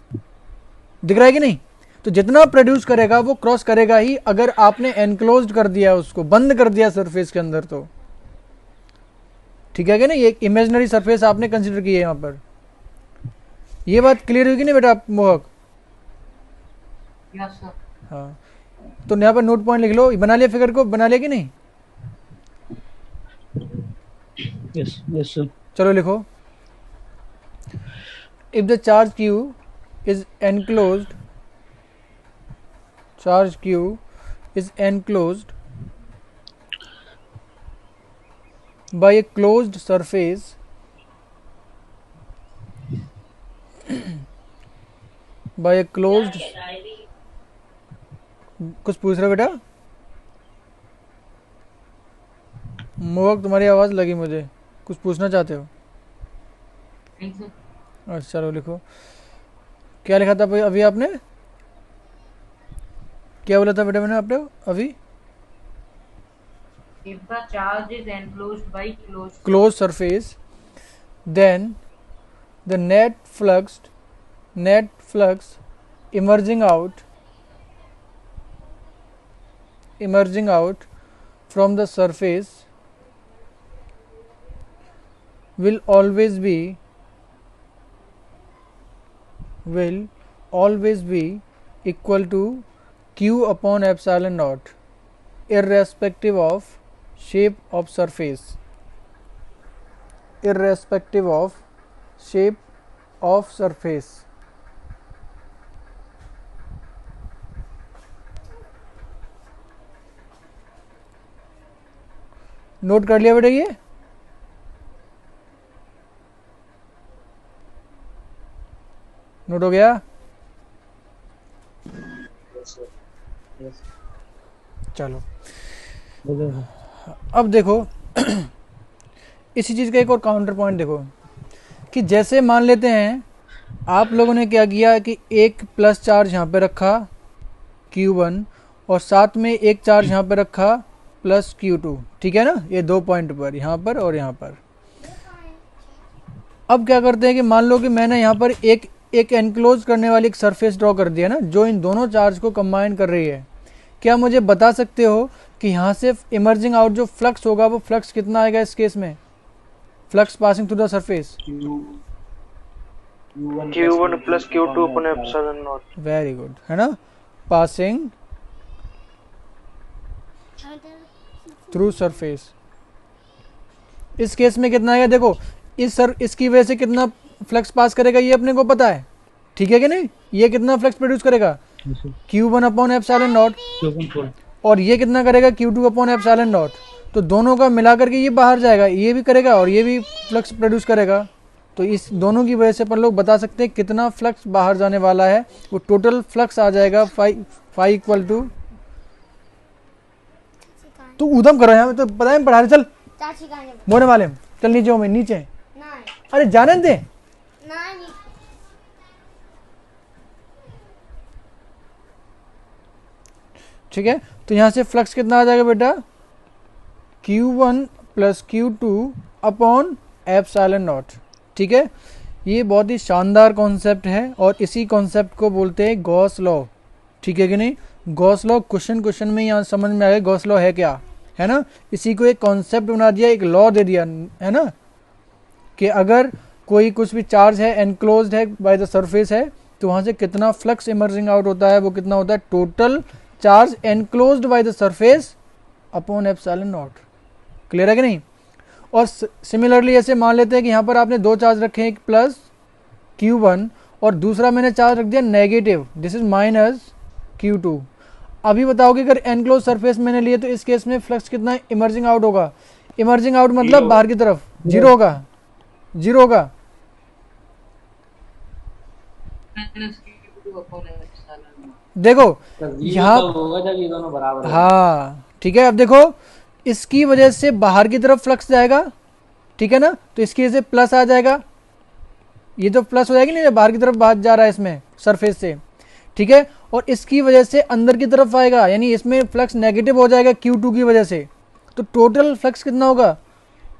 दिख रहा है कि नहीं? तो जितना प्रोड्यूस करेगा वो क्रॉस करेगा ही, अगर आपने एनक्लोज्ड कर दिया, उसको बंद कर दिया सरफेस के अंदर तो, ठीक है कि नहीं? एक इमेजिनरी सरफेस आपने कंसीडर की है यहाँ पर। ये बात क्लियर हुई कि नहीं बेटा मोहक? Yes sir. हाँ, तो यहाँ पर नोट पॉइंट लिख लो। बना लिया फिगर को? बना लिया कि नहीं? Yes yes sir. चलो लिखो, if the charge Q is enclosed, charge Q is enclosed by a closed surface by a closed, कुछ पूछ रहे हो बेटा? मोहक तुम्हारी आवाज़ लगी मुझे, कुछ पूछना चाहते हो? नहीं सर। अच्छा चलो लिखो, क्या लिखा था अभी आपने? क्या बोला था बेटा मैंने आपने अभी? If the charge is enclosed by closed surface, then the net flux emerging out from the surface will always be equal to Q upon epsilon naught, irrespective of shape of surface, irrespective of shape of surface। Note कर लिया बेटा? ये note हो गया? चलो अब देखो इसी चीज़ का एक और काउंटर पॉइंट देखो, कि जैसे मान लेते हैं आप लोगों ने क्या किया कि एक प्लस चार्ज यहाँ पे रखा Q1 और साथ में एक चार्ज यहाँ पे रखा प्लस Q2, ठीक है ना, ये दो पॉइंट पर, यहाँ पर और यहाँ पर। अब क्या करते हैं कि मान लो कि मैंने यहाँ पर एक एक एनक्लोज करने वाली एक सरफेस ड्रॉ कर दिया ना, जो इन दोनों चार्ज को कंबाइन कर रही है। क्या मुझे बता सकते हो कि यहाँ से इमर्जिंग आउट जो फ्लक्स होगा वो फ्लक्स कितना आएगा इस केस में, flux passing through the surface? Q1 plus Q2 upon epsilon naught. Very good, है ना, पासिंग थ्रू सरफेस। इस केस में कितना आएगा देखो, इसकी वजह से कितना फ्लक्स पास करेगा ये अपने को पता है, ठीक है कि नहीं? ये कितना फ्लक्स प्रोड्यूस करेगा? Q1 upon epsilon not. और ये कितना करेगा? Q2 upon epsilon not. तो दोनों का मिला करके ये बाहर जाएगा, ये भी करेगा और ये भी फ्लक्स प्रोड्यूस करेगा। तो इस दोनों की वजह से अपन लोग बता सकते हैं कितना फ्लक्स बाहर जाने वाला है। वो टोटल फ्लक्स आ जाएगा फाई इक्वल टू, तो ऊधम करो यहाँ, तो पता है पढ़ा रहे, चल मोने वाले चल नीचे हो, मैं नीचे, अरे जाने दे। ठीक है, तो यहाँ से फ्लक्स कितना आ जाएगा बेटा? Q1 plus Q2 upon epsilon not. ठीक है, ये बहुत ही शानदार कॉन्सेप्ट है और इसी कॉन्सेप्ट को बोलते हैं गॉस लॉ। ठीक है कि नहीं? गॉस लॉ क्वेश्चन में यहाँ समझ में आ गया गॉस लॉ है क्या, है ना? इसी को एक कॉन्सेप्ट बना दिया, एक लॉ दे दिया, है ना, कि अगर कोई कुछ भी चार्ज है एनक्लोज्ड है बाय द सरफेस है, तो वहाँ से कितना फ्लक्स इमर्जिंग आउट होता है, वो कितना होता है? Total charge enclosed by the surface upon epsilon not. Clear है कि नहीं? और सिमिलरली ऐसे मान लेते हैं कि यहाँ पर आपने दो चार्ज रखे हैं, एक प्लस Q1 और दूसरा मैंने चार्ज रख दिया negative, this is minus Q2। अभी बताओ कि अगर एनक्लोज सरफेस मैंने लिए तो इस केस में फ्लक्स कितना इमर्जिंग आउट होगा? इमर्जिंग आउट मतलब बाहर की तरफ जीरो होगा, जीरो होगा। देखो यहाँ होगा जब ये दोनों बराबर, हाँ ठीक है, अब देखो इसकी वजह से बाहर की तरफ फ्लक्स जाएगा, ठीक है ना, तो इसकी वजह से प्लस आ जाएगा, ये तो प्लस हो जाएगी नहीं, बाहर की तरफ बाहर जा रहा है इसमें सरफेस से, ठीक है, और इसकी वजह से अंदर की तरफ आएगा, यानी इसमें फ्लक्स नेगेटिव हो जाएगा Q2 की वजह से। तो टोटल फ्लक्स कितना होगा?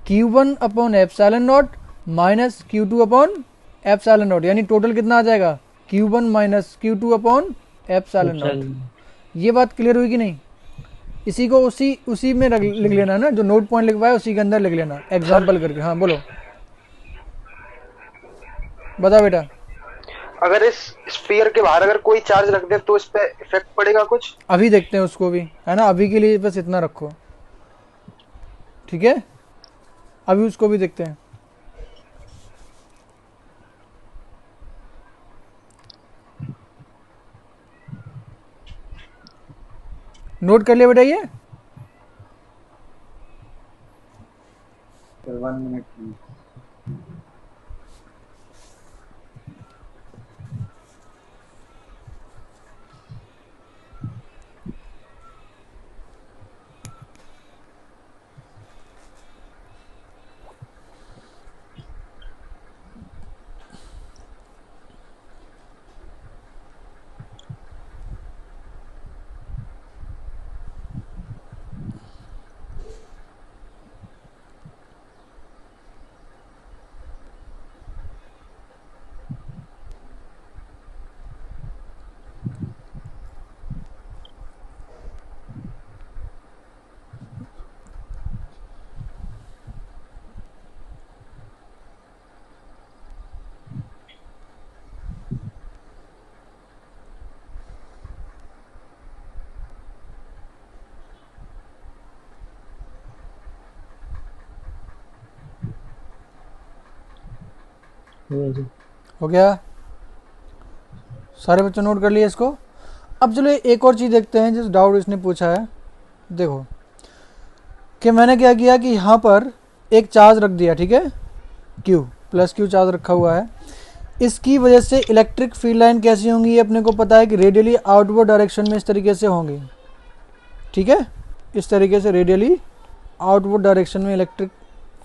Q1 upon epsilon not minus Q2 upon epsilon not, यानी टोटल कितना आ जाएगा? Q1 minus Q2 upon epsilon not. ये बात क्लियर हुई कि नहीं? इसी को उसी में लिख लेना ना, जो नोट पॉइंट लिखवाया उसी के अंदर लिख लेना एग्जांपल करके। हाँ बोलो, बता बेटा। अगर इस स्फीयर के बाहर अगर कोई चार्ज रख दे तो इस पे इफेक्ट पड़ेगा कुछ? अभी देखते हैं उसको भी, है ना, अभी के लिए बस इतना रखो, ठीक है, अभी उसको भी देखते हैं। नोट कर लिया बेटा ये? 1 मिनट प्लीज। हो गया? सारे बच्चों नोट कर लिए इसको? अब चलो एक और चीज़ देखते हैं जिस डाउट इसने पूछा है। देखो कि मैंने क्या किया कि यहाँ पर एक चार्ज रख दिया, ठीक है, Q प्लस Q चार्ज रखा हुआ है। इसकी वजह से इलेक्ट्रिक फील्ड लाइन कैसी होंगी ये अपने को पता है कि रेडियली आउटवर्ड डायरेक्शन में इस तरीके से होंगी, ठीक है, इस तरीके से रेडियली आउटवर्ड डायरेक्शन में इलेक्ट्रिक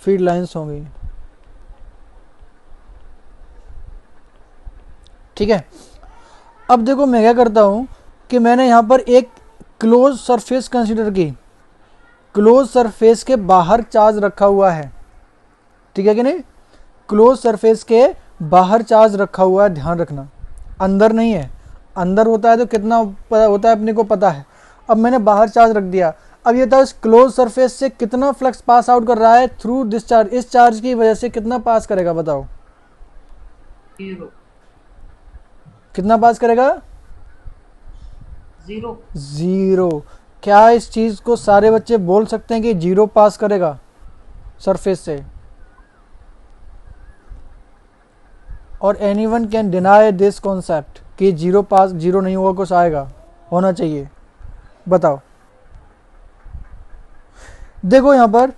फील्ड लाइंस होंगी, ठीक है। अब देखो मैं क्या करता हूँ कि मैंने यहाँ पर एक क्लोज सरफेस कंसीडर की, क्लोज सरफेस के बाहर चार्ज रखा हुआ है, ठीक है कि नहीं? क्लोज सरफेस के बाहर चार्ज रखा हुआ है, ध्यान रखना, अंदर नहीं है। अंदर होता है तो कितना होता है अपने को पता है। अब मैंने बाहर चार्ज रख दिया, अब ये था इस क्लोज सरफेस से कितना फ्लक्स पास आउट कर रहा है थ्रू दिस चार्ज, इस चार्ज की वजह से कितना पास करेगा बताओ, 0 कितना पास करेगा? 0 जीरो। क्या इस चीज को सारे बच्चे बोल सकते हैं कि जीरो पास करेगा सरफेस से? और anyone can deny this concept कि जीरो पास, जीरो नहीं होगा, कुछ आएगा, होना चाहिए, बताओ। देखो यहाँ पर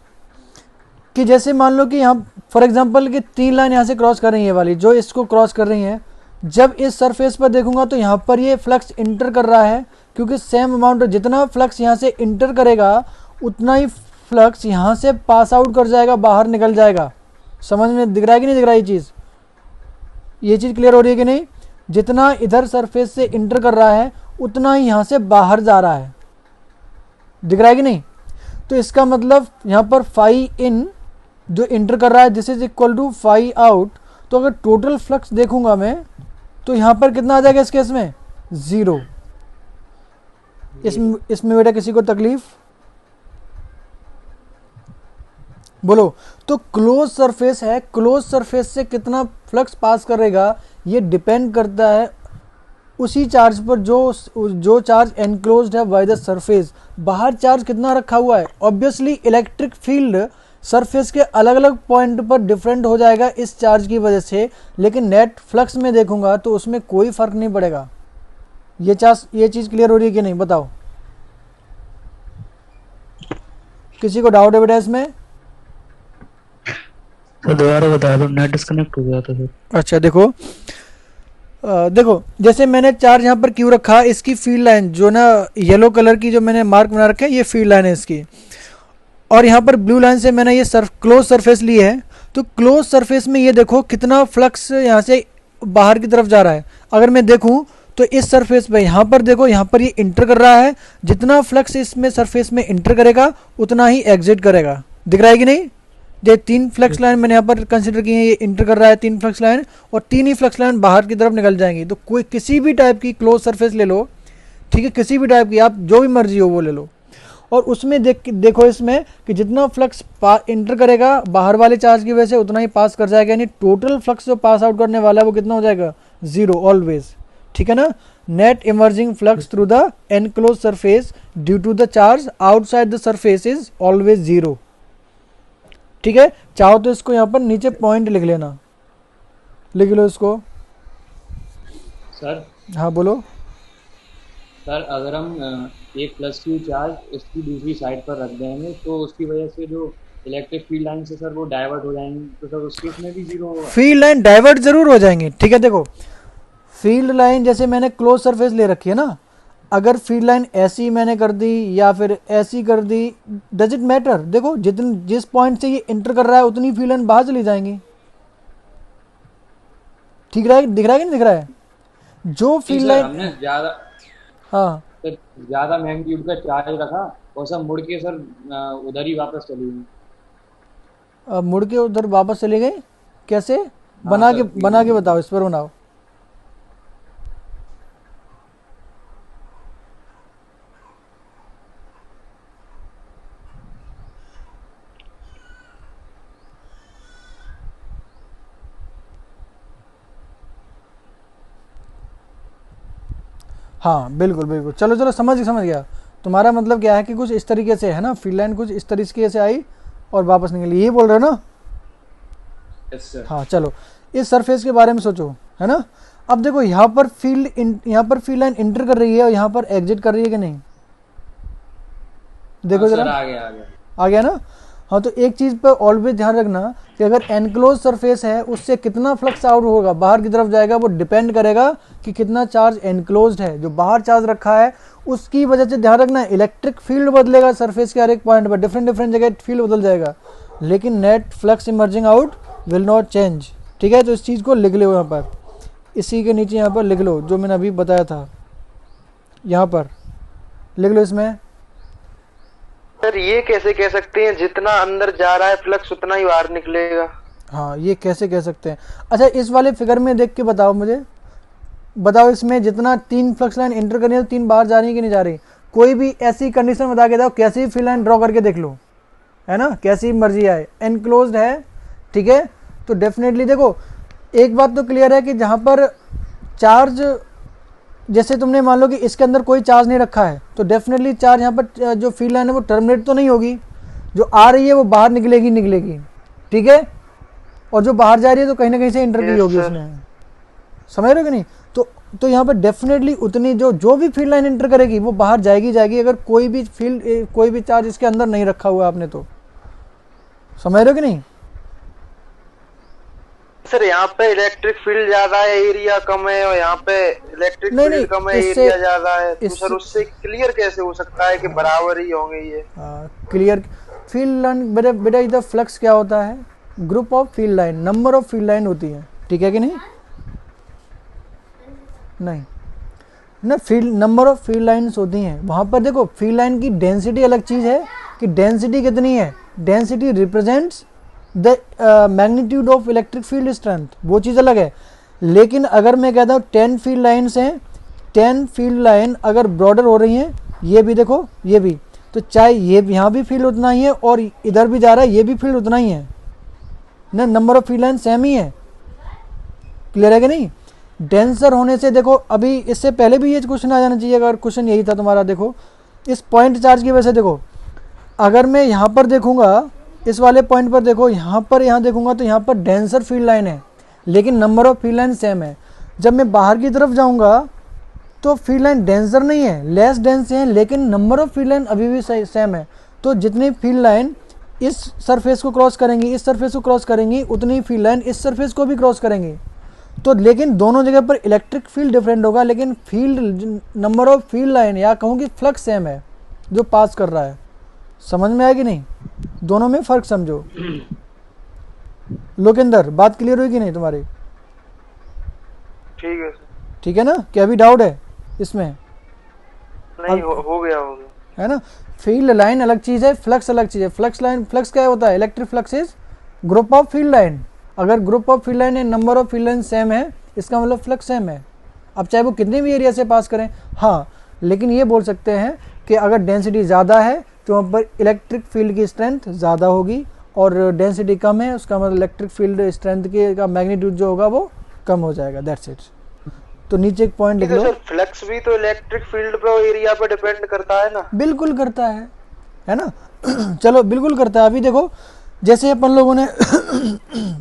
कि जैसे मान लो कि यहाँ फॉर एग्जांपल कि 3 लाइन यहाँ से क्रॉस कर रही है, ये वाली जो इसको क्रॉस कर रही हैं, जब इस सरफेस पर देखूंगा तो यहाँ पर ये फ्लक्स इंटर कर रहा है, क्योंकि सेम अमाउंट, जितना फ्लक्स यहाँ से इंटर करेगा उतना ही फ्लक्स यहाँ से पास आउट कर जाएगा, बाहर निकल जाएगा। समझ में दिख रहा है कि नहीं दिख रहा है ये चीज़ क्लियर हो रही है कि नहीं? जितना इधर सरफेस से इंटर कर रहा है उतना ही यहाँ से बाहर जा रहा है, दिख रहा है कि नहीं? तो इसका मतलब यहाँ पर फाई इन जो इंटर कर रहा है this is equal to phi out. तो अगर टोटल फ्लक्स देखूंगा मैं तो यहाँ पर कितना आ जाएगा इस केस में? 0। इसमें बेटा किसी को तकलीफ? बोलो। तो क्लोज सरफेस है, क्लोज सरफेस से कितना फ्लक्स पास करेगा ये डिपेंड करता है उसी चार्ज पर जो चार्ज एनक्लोज्ड है बाय द सरफेस। बाहर चार्ज कितना रखा हुआ है, ऑब्वियसली इलेक्ट्रिक फील्ड सरफेस के अलग अलग पॉइंट पर डिफरेंट हो जाएगा इस चार्ज की वजह से, लेकिन नेट फ्लक्स में देखूंगा तो उसमें कोई फर्क नहीं पड़ेगा। ये चीज़ क्लियर हो रही है कि नहीं बताओ? किसी को डाउट है बेटा इसमें? तो दोबारा बता दो, नेट डिस्कनेक्ट हो गया था सर। अच्छा देखो, देखो जैसे मैंने चार्ज यहाँ पर क्यों रखा, इसकी फील्ड लाइन जो ना येलो कलर की जो मैंने मार्क बना रखा है ये फील्ड लाइन है इसकी, और यहाँ पर ब्लू लाइन से मैंने ये क्लोज सरफेस ली है। तो क्लोज सरफेस में ये देखो कितना फ्लक्स यहाँ से बाहर की तरफ जा रहा है। अगर मैं देखूँ तो इस सरफेस पे यहाँ पर देखो, यहाँ पर ये इंटर कर रहा है, जितना फ्लक्स इसमें सरफेस में इंटर करेगा उतना ही एग्जिट करेगा। दिख रहा है कि नहीं? ये 3 फ्लक्स लाइन मैंने यहाँ पर कंसिडर की है, ये इंटर कर रहा है 3 फ्लक्स लाइन, और 3 ही फ्लक्स लाइन बाहर की तरफ निकल जाएंगी। तो कोई किसी भी टाइप की क्लोज सरफेस ले लो, ठीक है, किसी भी टाइप की, आप जो भी मर्जी हो वो ले लो, और उसमें देखो इसमें कि जितना फ्लक्स इंटर करेगा बाहर वाले चार्ज की वजह से उतना ही पास कर जाएगा, यानी टोटल फ्लक्स जो पास आउट करने वाला है वो कितना हो जाएगा? 0 ऑलवेज, ठीक है ना? Net emerging flux through the enclose surface due to the charge outside the surface is always 0, ठीक है? चाहो तो इसको यहाँ पर नीचे पॉइंट लिख लेना, लिख लो इसको। सर हाँ बोलो। सर अगर हम एक प्लस क्यू चार्ज इसकी दूसरी साइड पर रख देंगे तो उसकी वजह से जो इलेक्ट्रिक फील्ड लाइन से सर वो डाइवर्ट हो जाएंगी, तो सर उस केस में भी 0 होगा? फील्ड लाइन डाइवर्ट जरूर हो जाएंगे, ठीक है? देखो फील्ड लाइन जैसे मैंने क्लोज सरफेस ले रखी है ना, अगर फील्ड लाइन ऐसी मैंने कर दी या फिर ऐसी कर दी, डज इट मैटर? देखो जिस पॉइंट से ये इंटर कर रहा है उतनी फील्ड लाइन बाहर चली जाएंगी, ठीक है? दिख रहा है कि नहीं दिख रहा है? जो फील्ड लाइन हमने ज्यादा, हाँ सर ज्यादा मैग्नीट्यूड का चार्ज रखा और सब मुड़ के सर उधर ही वापस चली गई। मुड़ के उधर वापस चले गए, कैसे? बना के बताओ, इस पर बनाओ। हाँ बिल्कुल बिल्कुल, चलो समझ गया। तुम्हारा मतलब क्या है कि कुछ इस तरीके से है ना, फील्ड लाइन कुछ इस तरीके से आई और वापस निकली, यही बोल रहे हो ना? Yes sir. हाँ चलो, इस सरफेस के बारे में सोचो, है ना? अब देखो यहाँ पर फील्ड लाइन इंटर कर रही है और यहाँ पर एग्जिट कर रही है कि नहीं? देखो जरा, आ गया ना? हाँ, तो एक चीज़ पर ऑलवेज ध्यान रखना कि अगर एनक्लोज सरफेस है उससे कितना फ्लक्स आउट होगा, बाहर की तरफ जाएगा, वो डिपेंड करेगा कि कितना चार्ज एनक्लोज्ड है। जो बाहर चार्ज रखा है उसकी वजह से ध्यान रखना, इलेक्ट्रिक फील्ड बदलेगा सरफेस के हर एक पॉइंट पर, डिफरेंट जगह फील्ड बदल जाएगा, लेकिन net flux emerging out will not change, ठीक है? तो इस चीज़ को लिख लो यहाँ पर, इसी के नीचे यहाँ पर लिख लो जो मैंने अभी बताया था, यहाँ पर लिख लो इसमें। सर ये कैसे कह सकते हैं जितना अंदर जा रहा है फ्लक्स उतना ही बाहर निकलेगा? हाँ, ये कैसे कह सकते हैं? अच्छा, इस वाले फिगर में देख के बताओ मुझे, बताओ इसमें जितना 3 फ्लक्स लाइन एंटर कर रही है तो 3 बाहर जा रही है कि नहीं जा रही? कोई भी ऐसी कंडीशन बता के दो, कैसी भी फील्ड लाइन ड्रॉ करके देख लो, है ना, कैसी मर्जी आए, एनक्लोज्ड है, ठीक है। तो डेफिनेटली देखो, एक बात तो क्लियर है कि जहाँ पर चार्ज, जैसे तुमने मान लो कि इसके अंदर कोई चार्ज नहीं रखा है, तो डेफिनेटली चार्ज यहाँ पर जो फील्ड लाइन है वो टर्मिनेट तो नहीं होगी, जो आ रही है वो बाहर निकलेगी, ठीक है, और जो बाहर जा रही है तो कहीं ना कहीं से इंटर की होगी उसमें, समझ रहे हो कि नहीं? तो यहाँ पर डेफिनेटली उतनी जो भी फील्ड लाइन इंटर करेगी वो बाहर जाएगी, अगर कोई भी चार्ज इसके अंदर नहीं रखा हुआ आपने, तो समझ रहे हो कि नहीं? सर यहाँ पे इलेक्ट्रिक फील्ड ज्यादा है, एरिया कम है, और यहाँ पे इलेक्ट्रिक नहीं, फील्ड कम है, इससे- एरिया ज्यादा है, तो इससे- सर उससे क्लियर कैसे हो सकता है कि बराबर ही होंगे ये? क्लियर फील्ड लाइन बेटा इधर फ्लक्स क्या होता है? Group of field line, number of field line होती है, ठीक है कि नहीं? नहीं ना, field number of field lines होती हैं। वहाँ पर देखो फील्ड लाइन की डेंसिटी अलग चीज़ है कि डेंसिटी कितनी है, density represents the magnitude of electric field strength, वो चीज़ अलग है। लेकिन अगर मैं कहता हूँ 10 फील्ड लाइन्स हैं, 10 फील्ड लाइन अगर ब्रॉडर हो रही हैं, ये भी देखो, ये भी, तो चाहे ये यहाँ भी फील्ड उतना ही है और इधर भी जा रहा है, ये भी फील्ड उतना ही है ना, number of field line same ही है, क्लियर है कि नहीं? डेंसर होने से देखो, अभी इससे पहले भी ये क्वेश्चन आ जाना चाहिए, अगर क्वेश्चन यही था तुम्हारा। देखो इस पॉइंट चार्ज की वजह से, देखो अगर मैं यहाँ पर देखूंगा, इस वाले पॉइंट पर देखो, यहाँ देखूंगा तो यहाँ पर डेंसर फील्ड लाइन है, लेकिन number of field line same है। जब मैं बाहर की तरफ जाऊँगा तो फील्ड लाइन डेंसर नहीं है, लेस डेंस है, लेकिन नंबर ऑफ फील्ड लाइन अभी भी सेम है। तो जितनी फील्ड लाइन इस सरफेस को क्रॉस करेंगी, इस सरफेस को क्रॉस करेंगी, उतनी फील्ड लाइन इस सरफेस को भी क्रॉस करेंगी। तो लेकिन दोनों जगह पर इलेक्ट्रिक फील्ड डिफरेंट होगा, लेकिन field number of field line या कहूँ कि फ्लक्स सेम है जो पास कर रहा है। समझ में आया कि नहीं? दोनों में फ़र्क समझो। लोकेंदर, बात क्लियर हुई कि नहीं तुम्हारी? ठीक है सर। ठीक है ना? क्या अभी डाउट है इसमें? नहीं, हो गया है ना? फील्ड लाइन अलग चीज़ है, फ्लक्स अलग चीज़ है। फ्लक्स क्या होता है? Electric flux is group of field line. अगर ग्रुप ऑफ फील्ड लाइन है, number of field line same है, इसका मतलब फ्लक्स सेम है। अब चाहे वो कितने भी एरिया से पास करें, हाँ, लेकिन ये बोल सकते हैं कि अगर डेंसिटी ज़्यादा है तो वहाँ पर इलेक्ट्रिक फील्ड की स्ट्रेंथ ज़्यादा होगी, और डेंसिटी कम है उसका मतलब इलेक्ट्रिक फील्ड स्ट्रेंथ के का मैग्नीट्यूड जो होगा वो कम हो जाएगा। That's it. तो नीचे एक पॉइंट लिख लो। सर फ्लक्स भी तो इलेक्ट्रिक फील्ड पे और एरिया पे डिपेंड करता है ना? बिल्कुल करता है ना? चलो बिल्कुल करता है। अभी देखो, जैसे अपन लोगों ने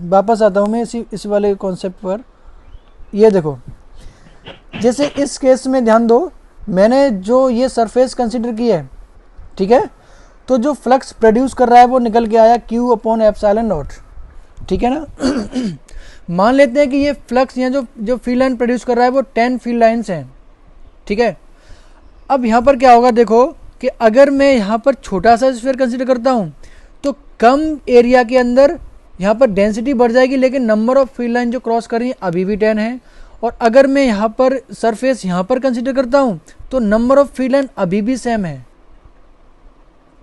वापस आता हूँ मैं इसी वाले कॉन्सेप्ट पर। ये देखो, जैसे इस केस में ध्यान दो, मैंने जो ये सरफेस कंसिडर की है, ठीक है, तो जो फ्लक्स प्रोड्यूस कर रहा है वो निकल के आया Q/ε0, ठीक है ना? मान लेते हैं कि ये फ्लक्स यहाँ जो फील्ड लाइन प्रोड्यूस कर रहा है वो 10 फील्ड लाइन्स हैं, ठीक है। अब यहाँ पर क्या होगा, देखो कि अगर मैं यहाँ पर छोटा सा स्फीयर कंसिडर करता हूँ तो कम एरिया के अंदर यहाँ पर डेंसिटी बढ़ जाएगी, लेकिन नंबर ऑफ फील्ड लाइन जो क्रॉस कर रही है अभी भी 10 है। और अगर मैं यहाँ पर सरफेस यहाँ पर कंसिडर करता हूँ तो नंबर ऑफ फील्ड लाइन अभी भी सेम है,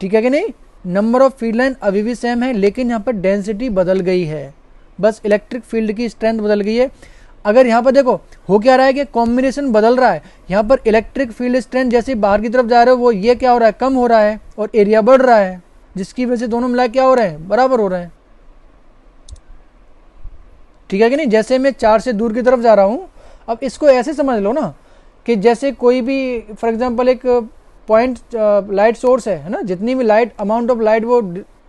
ठीक है कि नहीं? नंबर ऑफ फील्ड लाइन अभी भी सेम है, लेकिन यहाँ पर डेंसिटी बदल गई है, बस इलेक्ट्रिक फील्ड की स्ट्रेंथ बदल गई है। अगर यहाँ पर देखो हो क्या रहा है कि कॉम्बिनेशन बदल रहा है, यहाँ पर इलेक्ट्रिक फील्ड स्ट्रेंथ जैसे बाहर की तरफ जा रहे हो वो ये क्या हो रहा है, कम हो रहा है, और एरिया बढ़ रहा है, जिसकी वजह से दोनों मिला क्या हो रहे हैं, बराबर हो रहे हैं, ठीक है कि नहीं? जैसे मैं 4 से दूर की तरफ जा रहा हूँ, अब इसको ऐसे समझ लो ना कि जैसे कोई भी फॉर एग्जांपल एक पॉइंट लाइट सोर्स है ना, जितनी भी लाइट अमाउंट ऑफ लाइट वो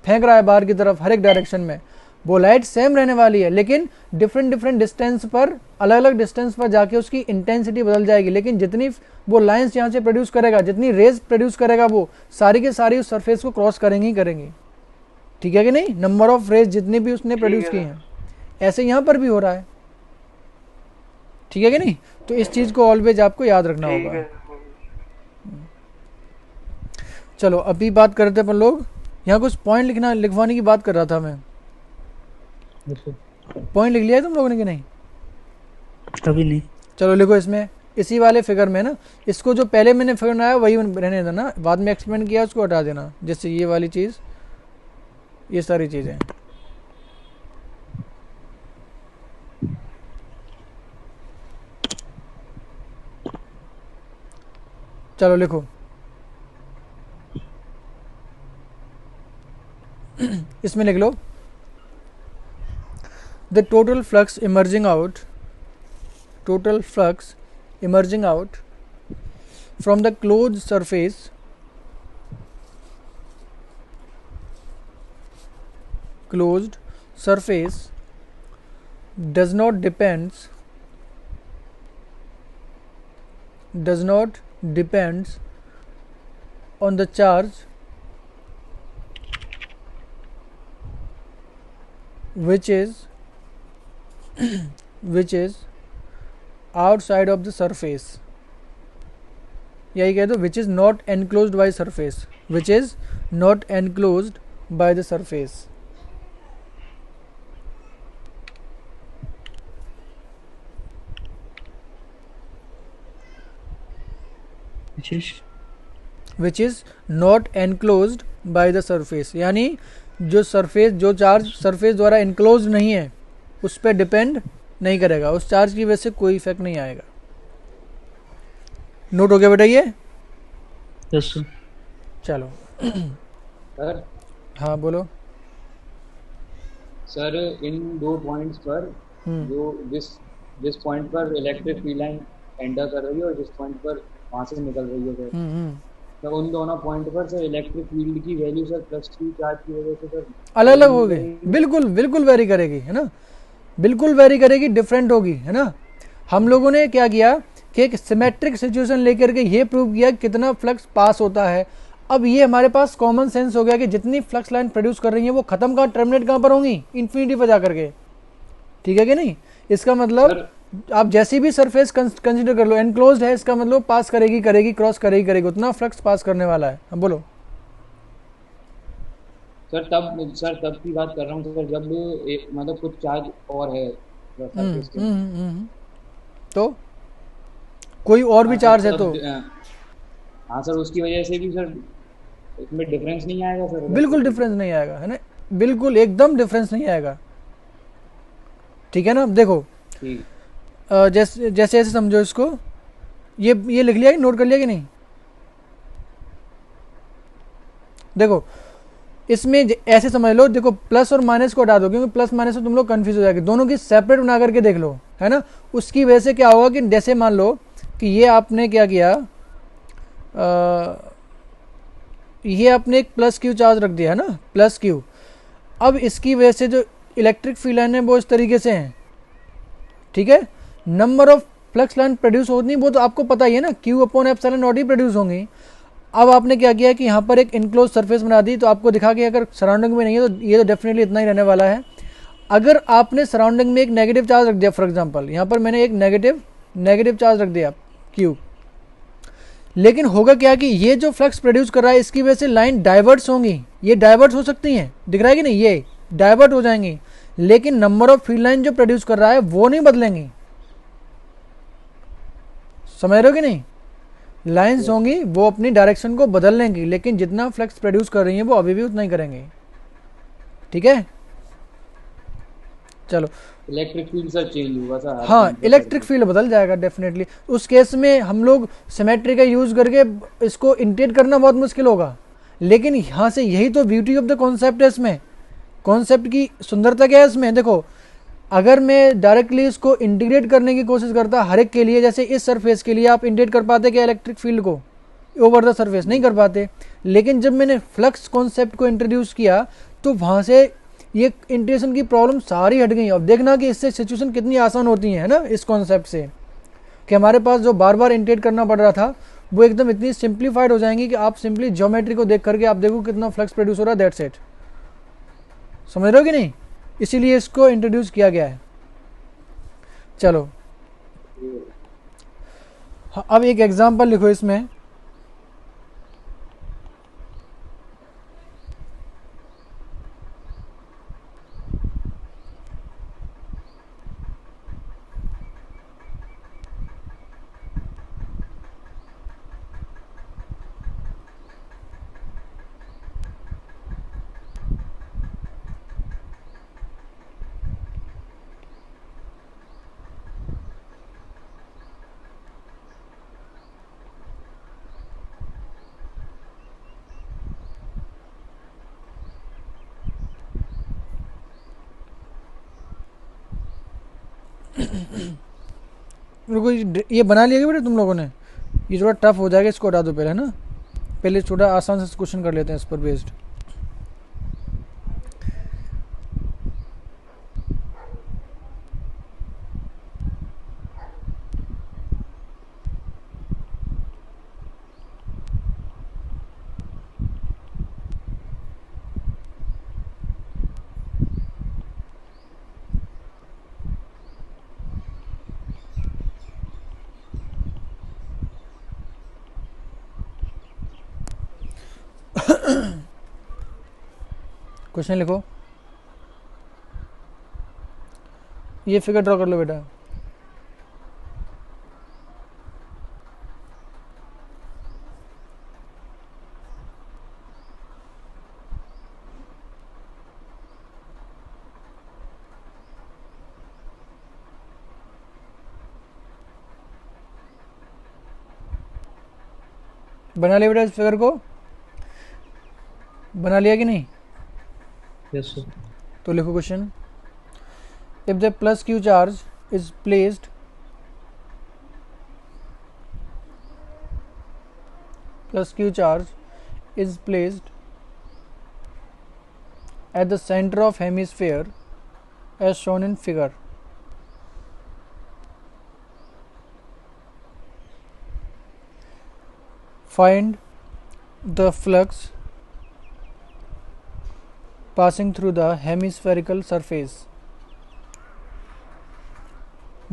फेंक रहा है बाहर की तरफ हर एक डायरेक्शन में, वो लाइट सेम रहने वाली है, लेकिन डिफरेंट डिस्टेंस पर, अलग अलग डिस्टेंस पर जाके उसकी इंटेंसिटी बदल जाएगी। लेकिन जितनी वो लाइंस यहाँ से प्रोड्यूस करेगा, जितनी रेज प्रोड्यूस करेगा, वो सारी के सारी उस सरफेस को क्रॉस करेंगी ही करेंगी, ठीक है कि नहीं? नंबर ऑफ रेज जितनी भी उसने प्रोड्यूस की हैं, ऐसे यहाँ पर भी हो रहा है, ठीक है कि नहीं? तो इस चीज़ को ऑलवेज आपको याद रखना होगा। चलो अभी बात करते हैं अपन लोग, यहाँ कुछ पॉइंट लिखवाने की बात कर रहा था मैं। पॉइंट लिख लिया है तुम लोगों ने कि नहीं? अभी नहीं। चलो लिखो इसमें, इसी वाले फिगर में ना, इसको जो पहले मैंने फिगर बनाया वही रहने देना, बाद में एक्सपेंड किया उसको हटा देना। जैसे ये वाली चीज़, ये सारी चीज़ें, चलो लिखो, इसमें लिख लो the total flux emerging out, total flux emerging out from the closed surface does not depends on the charge which is outside of the surface, यही कह दो, which is not enclosed by surface, which is not enclosed by the surface. which is not enclosed by the surface, यानी जो surface, जो charge surface द्वारा enclose नहीं है उस पर डिपेंड नहीं करेगा, उस चार्ज की वजह से कोई इफेक्ट नहीं आएगा. नोट हो गया बेटा ये? Yes sir. चलो सर हाँ बोलो. सर इन 2 पॉइंट्स पर जो जिस पॉइंट पर इलेक्ट्रिक फील्ड लाइन एंटर कर रही है और जिस पॉइंट पर वहां से निकल रही है सर, तो उन दोनों पॉइंट पर सर इलेक्ट्रिक फील्ड की value sir plus Q charge की वजह से सर अलग अलग होगी, बिल्कुल वेरी करेगी, है ना, बिल्कुल वेरी करेगी, डिफरेंट होगी, है ना. हम लोगों ने क्या किया कि एक सिमेट्रिक सिचुएशन लेकर के ये प्रूव किया कितना फ्लक्स पास होता है. अब ये हमारे पास कॉमन सेंस हो गया कि जितनी फ्लक्स लाइन प्रोड्यूस कर रही है वो खत्म कहाँ, टर्मिनेट कहाँ पर होंगी, इन्फिनिटी पर जा करके. ठीक है कि नहीं? इसका मतलब आप जैसी भी सरफेस कंसिडर कर लो, एनक्लोज्ड है, इसका मतलब पास करेगी, क्रॉस करेगी, उतना फ्लक्स पास करने वाला है. अब बोलो सर. तब की बात कर रहा हूँ सर, जब मतलब कुछ चार्ज और है सरफेस के. तो कोई और भी चार्ज है तो हाँ सर, उसकी वजह से भी सर इसमें डिफरेंस नहीं आएगा सर? बिल्कुल डिफरेंस नहीं आएगा, है ना, बिल्कुल एकदम डिफरेंस नहीं आएगा. ठीक है ना. देखो जैसे जैसे समझो इसको, ये लिख लिया कि नोट कर लिया कि नहीं? देखो इसमें ऐसे समझ लो, देखो प्लस और माइनस को हटा दो, क्योंकि प्लस माइनस से तुम लोग कंफ्यूज हो जाएंगे, दोनों की सेपरेट बना करके देख लो, है ना. उसकी वजह से क्या होगा कि जैसे मान लो कि ये आपने क्या किया, ये आपने एक प्लस Q चार्ज रख दिया, है ना, प्लस Q. अब इसकी वजह से जो इलेक्ट्रिक फील्ड लाइन है वो इस तरीके से हैं. ठीक है. Number of flux line produce होती वो तो आपको पता ही है ना, Q/ε0 ही प्रोड्यूस होंगी. अब आपने क्या किया कि यहाँ पर एक इनक्लोज सरफेस बना दी, तो आपको दिखा कि अगर सराउंडिंग में नहीं है तो ये तो डेफिनेटली इतना ही रहने वाला है. अगर आपने सराउंडिंग में एक नेगेटिव चार्ज रख दिया, फॉर एग्जांपल यहाँ पर मैंने एक नेगेटिव चार्ज रख दिया Q, लेकिन होगा क्या कि ये जो फ्लक्स प्रोड्यूस कर रहा है इसकी वजह से लाइन डाइवर्ट्स होंगी, ये डाइवर्ट हो सकती हैं, दिख रहा है कि नहीं, ये डाइवर्ट हो जाएंगी, लेकिन नंबर ऑफ फील्ड लाइन जो प्रोड्यूस कर रहा है वो नहीं बदलेंगी. समझ रहे हो कि नहीं? लाइंस होंगी वो अपनी डायरेक्शन को बदल लेंगी, लेकिन जितना फ्लक्स प्रोड्यूस कर रही हैं वो अभी भी उतना ही करेंगे. ठीक है. चलो इलेक्ट्रिक फील्ड सर चेंज होगा सर? हाँ, इलेक्ट्रिक फील्ड बदल जाएगा डेफिनेटली. उस केस में हम लोग सिमेट्री का यूज करके इसको इंटीग्रेट करना बहुत मुश्किल होगा, लेकिन यहाँ से यही तो ब्यूटी ऑफ द कॉन्सेप्ट है. इसमें कॉन्सेप्ट की सुंदरता क्या है इसमें? देखो अगर मैं डायरेक्टली इसको इंटीग्रेट करने की कोशिश करता हर एक के लिए, जैसे इस सरफेस के लिए आप इंटीग्रेट कर पाते क्या इलेक्ट्रिक फील्ड को ओवर द सरफेस? नहीं कर पाते. लेकिन जब मैंने फ्लक्स कॉन्सेप्ट को इंट्रोड्यूस किया तो वहाँ से ये इंटीग्रेशन की प्रॉब्लम सारी हट गई. अब देखना कि इससे सिचुएशन कितनी आसान होती है ना, इस कॉन्सेप्ट से, कि हमारे पास जो बार बार इंटीग्रेट करना पड़ रहा था वो एकदम इतनी सिंप्लीफाइड हो जाएंगी कि आप सिंपली ज्योमेट्री को देख करके आप देखो कितना फ्लक्स प्रोड्यूस हो रहा है, दैट्स इट. समझ रहे हो कि नहीं? इसीलिए इसको इंट्रोड्यूस किया गया है. चलो अब एक एग्जांपल लिखो इसमें. रुको, ये बना लिया क्या बेटा तुम लोगों ने? ये थोड़ा टफ हो जाएगा, इसको हटा दो पहले, है ना। पहले थोड़ा आसान से क्वेश्चन कर लेते हैं इस पर बेस्ड। क्वेश्चन लिखो, ये फिगर ड्रॉ कर लो बेटा। बना लिया बेटा इस फिगर को? बना लिया कि नहीं? Yes sir. तो लिखो question. If the plus Q charge is placed at the center of hemisphere as shown in figure, find the flux passing through the hemispherical surface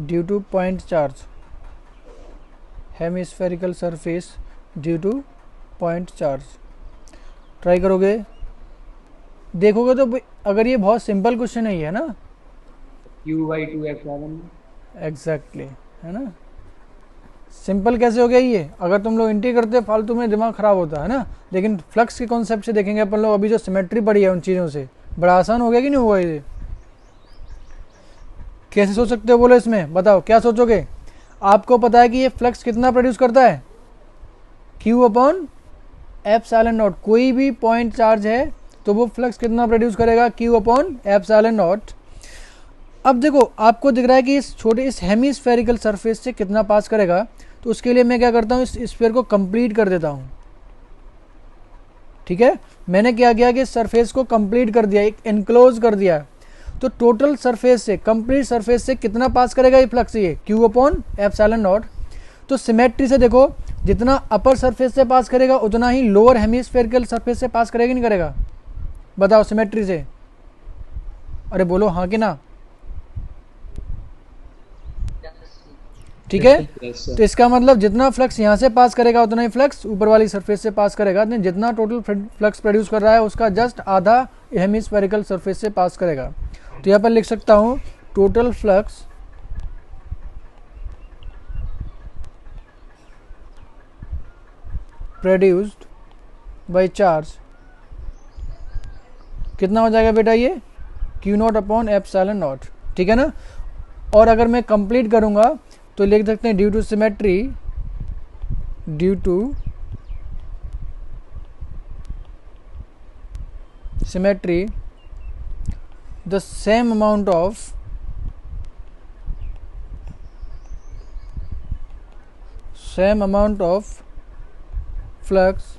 due to point charge. Hemispherical surface due two point charge. Try करोगे, देखोगे तो अगर ये बहुत simple question है, ये है ना, Q/2 एग्जैक्टली, है ना। सिंपल कैसे हो गया ये? अगर तुम लोग इंटी करते फालतू में दिमाग खराब होता है ना। लेकिन फ्लक्स के कॉन्सेप्ट से देखेंगे अपन लोग, अभी जो सिमेट्री पड़ी है उन चीज़ों से, बड़ा आसान हो गया कि नहीं हुआ ये? कैसे सोच सकते हो बोलो इसमें, बताओ क्या सोचोगे? आपको पता है कि ये फ्लक्स कितना प्रोड्यूस करता है? Q/ε0। कोई भी पॉइंट चार्ज है तो वो फ्लक्स कितना प्रोड्यूस करेगा? Q/ε0। अब देखो, आपको दिख रहा है कि इस हेमिस्फेरिकल सरफेस से कितना पास करेगा। तो उसके लिए मैं क्या करता हूँ, इस स्फीयर को कंप्लीट कर देता हूँ। ठीक है, मैंने क्या किया कि सरफेस को कंप्लीट कर दिया, एक एनक्लोज कर दिया। तो टोटल सरफेस से, कंप्लीट सरफेस से कितना पास करेगा ये फ्लक्स? ये Q/ε0। तो सिमेट्री से देखो, जितना अपर सरफेस से पास करेगा उतना ही लोअर हेमिस्फेरिकल सरफेस से पास करेगा नहीं करेगा? बताओ सिमेट्री से। अरे बोलो हाँ कि ना। ठीक है, तो इसका मतलब जितना फ्लक्स यहाँ से पास करेगा उतना ही फ्लक्स ऊपर वाली सरफेस से पास करेगा। जितना टोटल फ्लक्स प्रोड्यूस कर रहा है उसका जस्ट आधा हेमिस्फेरिकल सरफेस से पास करेगा। तो यहाँ पर लिख सकता हूँ total flux produced by charge कितना हो जाएगा बेटा? ये Q0/ε0। ठीक है ना। और अगर मैं कंप्लीट करूँगा तो लिख सकते हैं due to symmetry the same amount of flux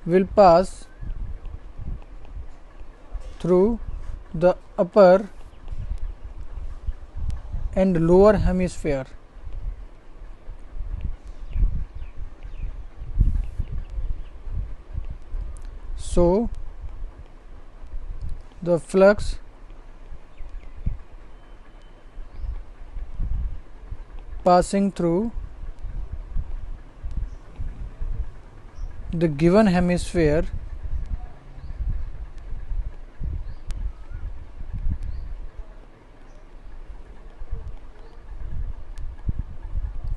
will pass through the upper and lower hemisphere. So the flux passing through the given hemisphere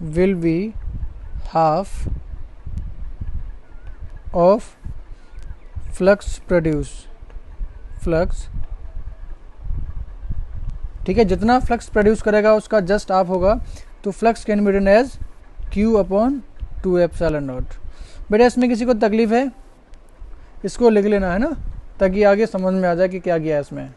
will be half of flux produced। Flux, ठीक है, जितना flux produce करेगा उसका just half होगा। तो flux can be written as Q/2ε0। बेटा इसमें किसी को तकलीफ है? इसको लिख लेना है ना, ताकि आगे समझ में आ जाए कि क्या गया है इसमें।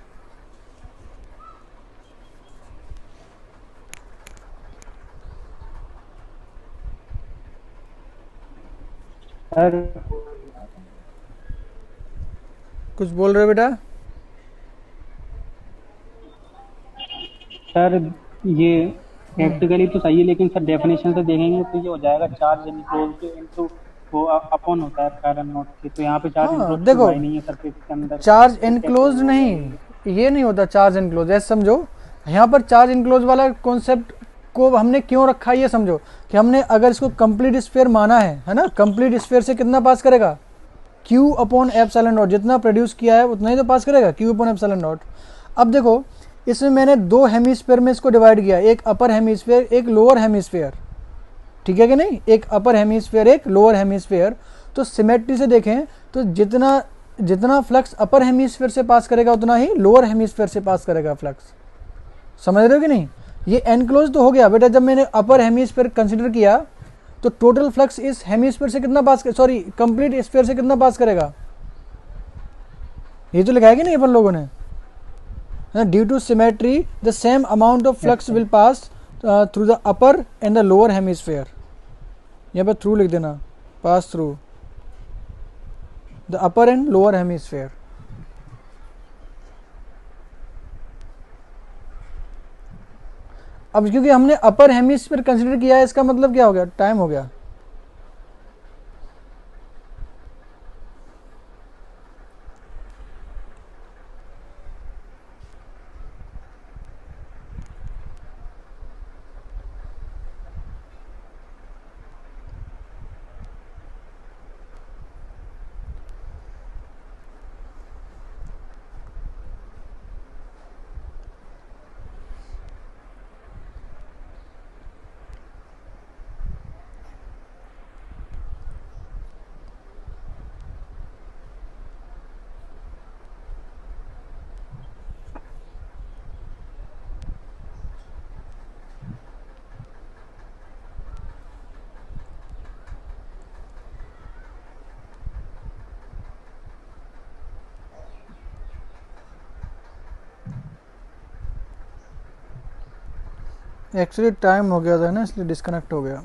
सर कुछ बोल रहे हो बेटा? सर ये प्रैक्टिकली तो सही है, लेकिन सर डेफिनेशन से देखेंगे तो ये हो जाएगा चार्ज इनक्लोज्ड इनटू वो अपॉन होता है पैरेलल नोट के, तो यहाँ पे चार्ज हाँ इनक्लोज्ड तो देखो, हुआ ही नहीं है सरफेस के अंदर, चार्ज तो इनक्लोज कैसे नहीं, ये नहीं होता चार्ज इनक्लोज। ऐसे समझो, यहाँ पर चार्ज इनक्लोज वाला कॉन्सेप्ट को हमने क्यों रखा है, ये समझो कि हमने अगर इसको कंप्लीट स्फीयर माना है ना, कंप्लीट स्फीयर से कितना पास करेगा, Q अपॉन एप्सिलॉन नॉट, जितना प्रोड्यूस किया है उतना ही तो पास करेगा, Q अपॉन एप्सिलॉन नॉट। अब देखो, इसमें मैंने दो हेमीस्फीयर में इसको डिवाइड किया, एक अपर हेमीस्फीयर, एक लोअर हेमीस्फीयर, ठीक है कि नहीं, एक अपर हेमीस्फीयर, एक लोअर हेमीस्फीयर। तो सिमेट्री से देखें तो जितना जितना फ्लक्स अपर हेमीस्फीयर से पास करेगा उतना ही लोअर हेमीस्फीयर से पास करेगा फ्लक्स। समझ रहे हो कि नहीं? ये एनक्लोज तो हो गया बेटा, जब मैंने अपर हेमीस्फीयर कंसिडर किया तो टोटल फ्लक्स इस हेमीस्फीयर से कितना पास, सॉरी कंप्लीट स्फीयर से कितना पास करेगा, ये तो लिखा है कि नहीं अपन लोगों ने? Due to symmetry the same amount of flux will pass through the upper and the lower hemisphere. यहाँ पर थ्रू लिख देना, pass through the upper and lower hemisphere. अब क्योंकि हमने अपर हेमीस्फीयर कंसीडर किया है, इसका मतलब क्या हो गया, टाइम हो गया। एक्चुअली टाइम हो गया था ना, इसलिए डिस्कनेक्ट हो गया।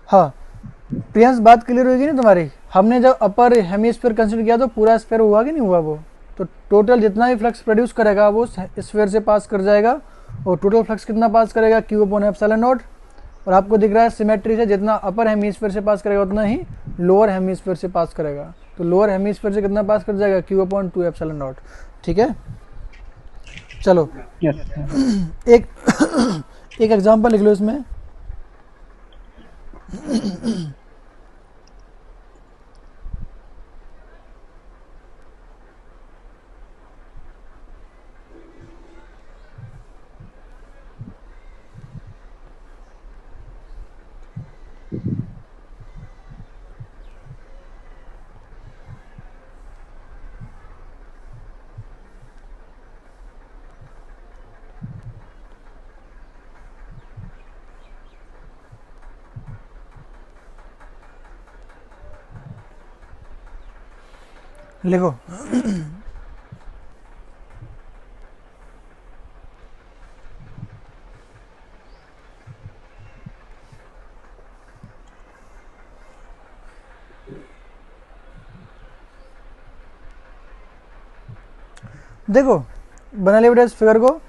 हाँ प्रियांश, बात क्लियर होगी ना तुम्हारी? हमने जब अपर हेमीस्फीयर कंसीडर किया तो पूरा स्फीयर हुआ कि नहीं हुआ वो, तो टोटल जितना भी फ्लक्स प्रोड्यूस करेगा वो स्फीयर से पास कर जाएगा, और टोटल फ्लक्स कितना पास करेगा, Q अपॉन एप्सिलॉन नॉट। और आपको दिख रहा है सिमेट्री से जितना अपर हेमीस्फीयर से पास करेगा उतना ही लोअर हेमीस्फीयर से पास करेगा, तो लोअर हेमीस्फीयर से कितना पास कर जाएगा, Q अपॉन 2 एप्सिलॉन नॉट। ठीक है, चलो यस एक एक एग्जांपल लिख लो इसमें। लिखो। देखो बना लिया बेटा इस फिगर को।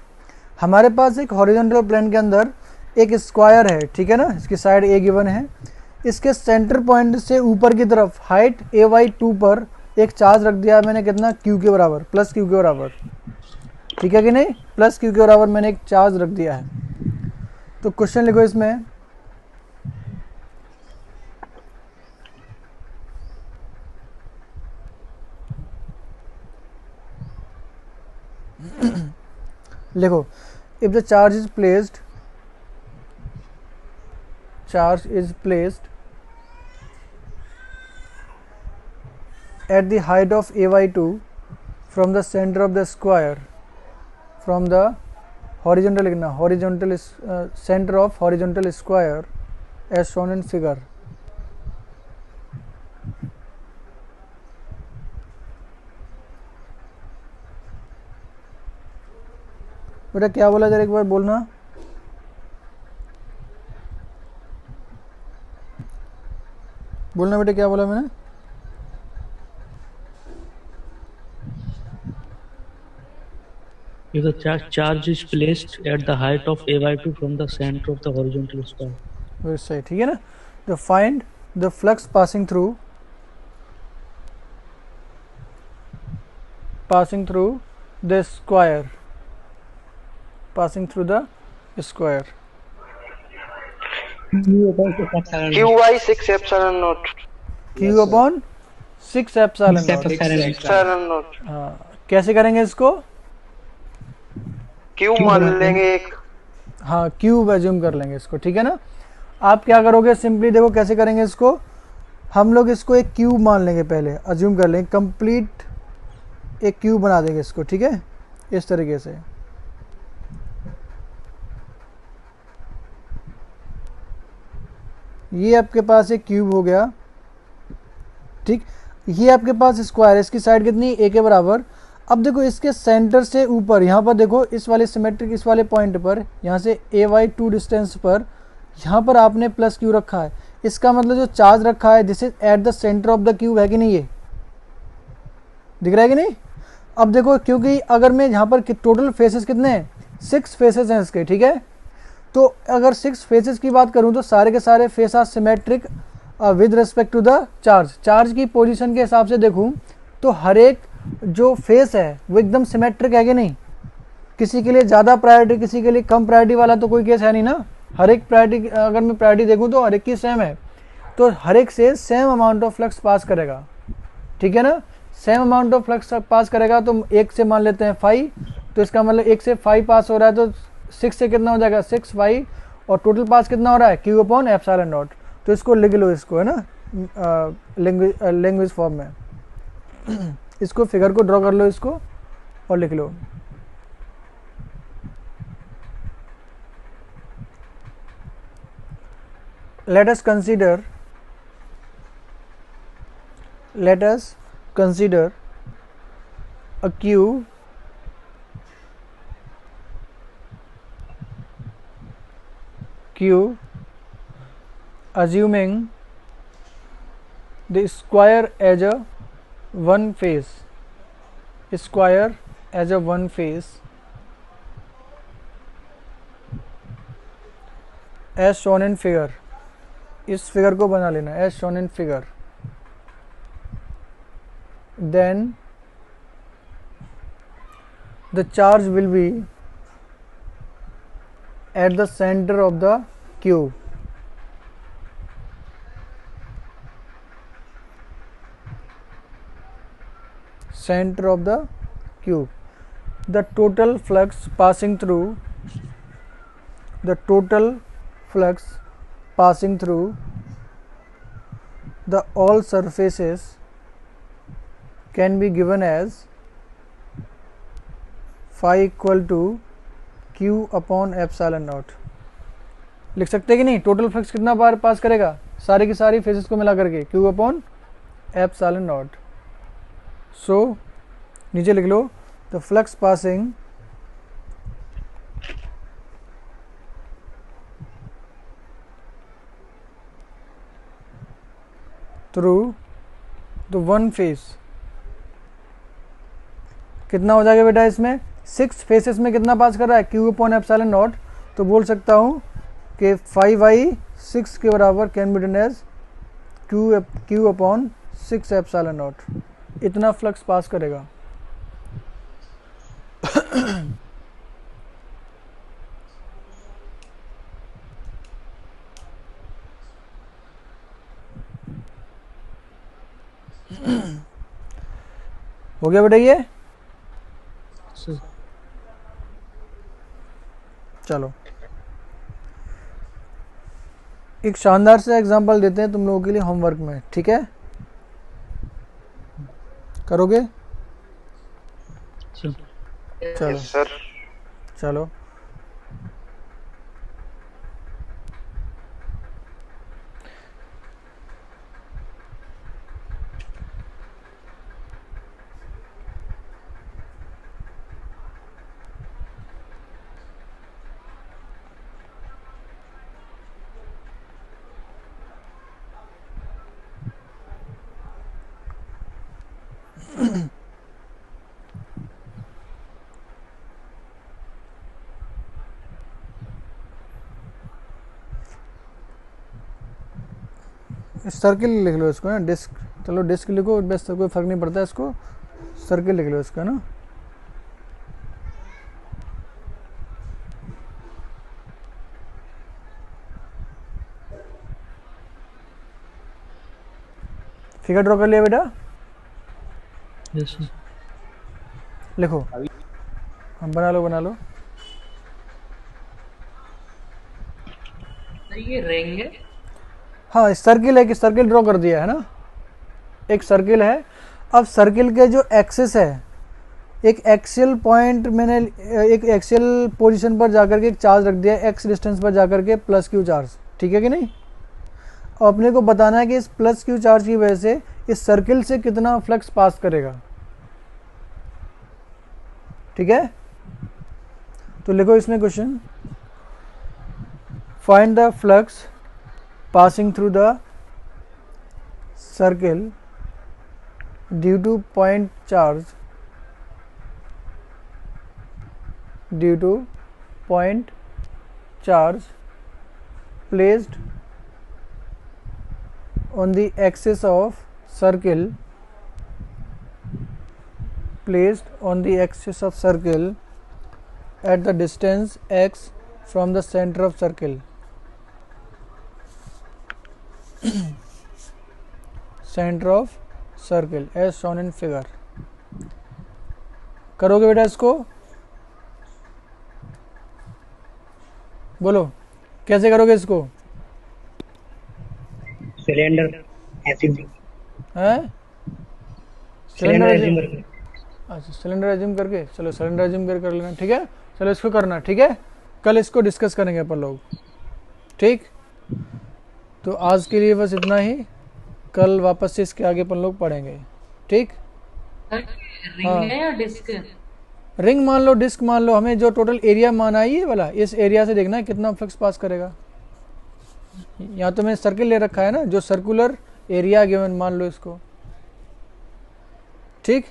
हमारे पास एक हॉरिजॉन्टल प्लेन के अंदर एक स्क्वायर है, ठीक है ना, इसकी साइड ए गिवन है। इसके सेंटर पॉइंट से ऊपर की तरफ हाइट ay2 पर एक चार्ज रख दिया है मैंने, कितना, Q के बराबर, प्लस Q के बराबर, ठीक है कि नहीं, प्लस Q के बराबर मैंने एक चार्ज रख दिया है। तो क्वेश्चन लिखो इसमें, लिखो, if the charge is placed at the height of ay2 from the center of the square, from the horizontal लिखना, horizontal is center of horizontal square as shown in figure। बेटा क्या बोला, जरा एक बार बोलना। बोलना बेटे, क्या बोला मैंने? If the charge is placed at the height of AY2 from the center of the horizontal square. वैसे सही, ठीक है ना? तो find the flux passing through the square, passing through the square. Q by 6 epsilon naught. Q upon 6 epsilon naught. Epsilon naught. हाँ, कैसे करेंगे इसको? क्यू मान लेंगे एक। हाँ, क्यूब एज्यूम कर लेंगे इसको, ठीक है ना? आप क्या करोगे, सिंपली देखो कैसे करेंगे इसको। हम लोग इसको एक क्यूब मान लेंगे, पहले अज्यूम कर लेंगे, कंप्लीट एक क्यूब बना देंगे इसको, ठीक है, इस तरीके से। ये आपके पास एक क्यूब हो गया, ठीक। ये आपके पास स्क्वायर है, इसकी साइड कितनी, ए के बराबर। अब देखो इसके सेंटर से ऊपर, यहाँ पर देखो इस वाले सिमेट्रिक, इस वाले पॉइंट पर, यहाँ से AY2 डिस्टेंस पर, यहाँ पर आपने प्लस क्यू रखा है। इसका मतलब जो चार्ज रखा है, this is at the centre of the cube, है कि नहीं? ये दिख रहा है कि नहीं? अब देखो, क्योंकि अगर मैं यहाँ पर टोटल फेसेस कितने हैं, 6 फेसेस हैं इसके, ठीक है। तो अगर 6 फेसेस की बात करूँ तो सारे के सारे face are symmetric with respect to the charge की पोजीशन के हिसाब से देखूँ तो हर एक जो फेस है वो एकदम सिमेट्रिक है कि नहीं? किसी के लिए ज़्यादा प्रायोरिटी, किसी के लिए कम प्रायोरिटी वाला तो कोई केस है नहीं ना। हर एक प्रायोरिटी, अगर मैं प्रायोरिटी देखूँ तो हर एक की सेम है, तो हर एक से same amount of flux pass करेगा, ठीक है ना? Same amount of flux pass करेगा, तो एक से मान लेते हैं 5, तो इसका मतलब 1 से 5 पास हो रहा है, तो 6 से कितना हो जाएगा, 6 5, और टोटल पास कितना हो रहा है, क्यू अपॉन एप्सिलॉन नॉट। तो इसको लिख लो, इसको है ना लैंग्वेज फॉर्म में, इसको फिगर को ड्रॉ कर लो इसको और लिख लो। let us consider a cube assuming the square as a one face, as shown in figure। इस फिगर को बना लेना, as shown in figure। then the charge will be at the center of the cube, the total flux passing through the all surfaces can be given as phi equal to q upon epsilon not. लिख सकते हैं कि नहीं? Total flux कितना बार पास करेगा, सारी की सारी फेजेस को मिला करके, q upon epsilon not. So नीचे लिख लो, the flux passing through the one face कितना हो जाएगा बेटा, इसमें 6 फेसेस में कितना पास कर रहा है, क्यू अपॉन एप्सिलॉन नॉट। तो बोल सकता हूँ कि 5/6 के बराबर can be done as Q upon 6 epsilon naught. इतना फ्लक्स पास करेगा। हो गया बेटा ये? चलो एक शानदार से एग्जांपल देते हैं तुम लोगों के लिए होमवर्क में, ठीक है? करोगे? चलो सर। चलो सर्किल लिख लो इसको ना, डिस्क, चलो डिस्क लिखो, बस कोई फर्क नहीं पड़ता, इसको सर्किल लिख लो इसका ना। फिगर ड्रॉ कर लिया बेटा? Yes sir. लिखो, हम बना लो बना लो। तो ये रिंग है। हाँ सर्किल है कि सर्किल ड्रॉ कर दिया है ना, एक सर्किल है। अब सर्किल के जो एक्सिस है, एक एक्सियल पॉइंट मैंने एक एक्सियल पोजीशन पर जाकर के एक चार्ज रख दिया एक्स डिस्टेंस पर जाकर के प्लस क्यू चार्ज, ठीक है कि नहीं। और अपने को बताना है कि इस प्लस क्यू चार्ज की वजह से इस सर्किल से कितना फ्लक्स पास करेगा, ठीक है। तो लिखो इसमें question, find the flux passing through the circle due to point charge placed on the axis of circle at the distance x from the center of circle. Centre of circle as shown in figure. करोगे बेटा इसको? बोलो कैसे करोगे इसको? Cylinder assume हैं? Cylinder assume करके। अच्छा सिलेंडर एज्यूम करके, चलो सिलेंडर एज्यूम कर लेना, ठीक है। चलो इसको करना, ठीक है, कल इसको डिस्कस करेंगे अपन लोग, ठीक। तो आज के लिए बस इतना ही, कल वापस से इसके आगे अपन लोग पढ़ेंगे, ठीक। रिंग है या डिस्क? रिंग मान लो, डिस्क मान लो, हमें जो टोटल एरिया माना है ये वाला, इस एरिया से देखना है कितना फ्लक्स पास करेगा। यहाँ तो मैंने सर्किल ले रखा है ना, जो सर्कुलर एरिया गिवन मान लो इसको, ठीक।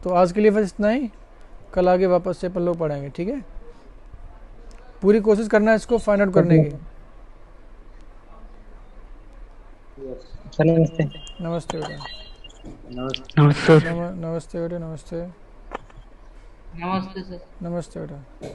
तो आज के लिए बस इतना ही, कल आगे वापस से अपन लोग पढ़ेंगे, ठीक है। पूरी कोशिश करना है इसको फाइंड आउट करने की। नमस्ते। नमस्ते बेटा। नमस्ते। नमस्ते बेटा, नमस्ते। नमस्ते सर। नमस्ते बेटा।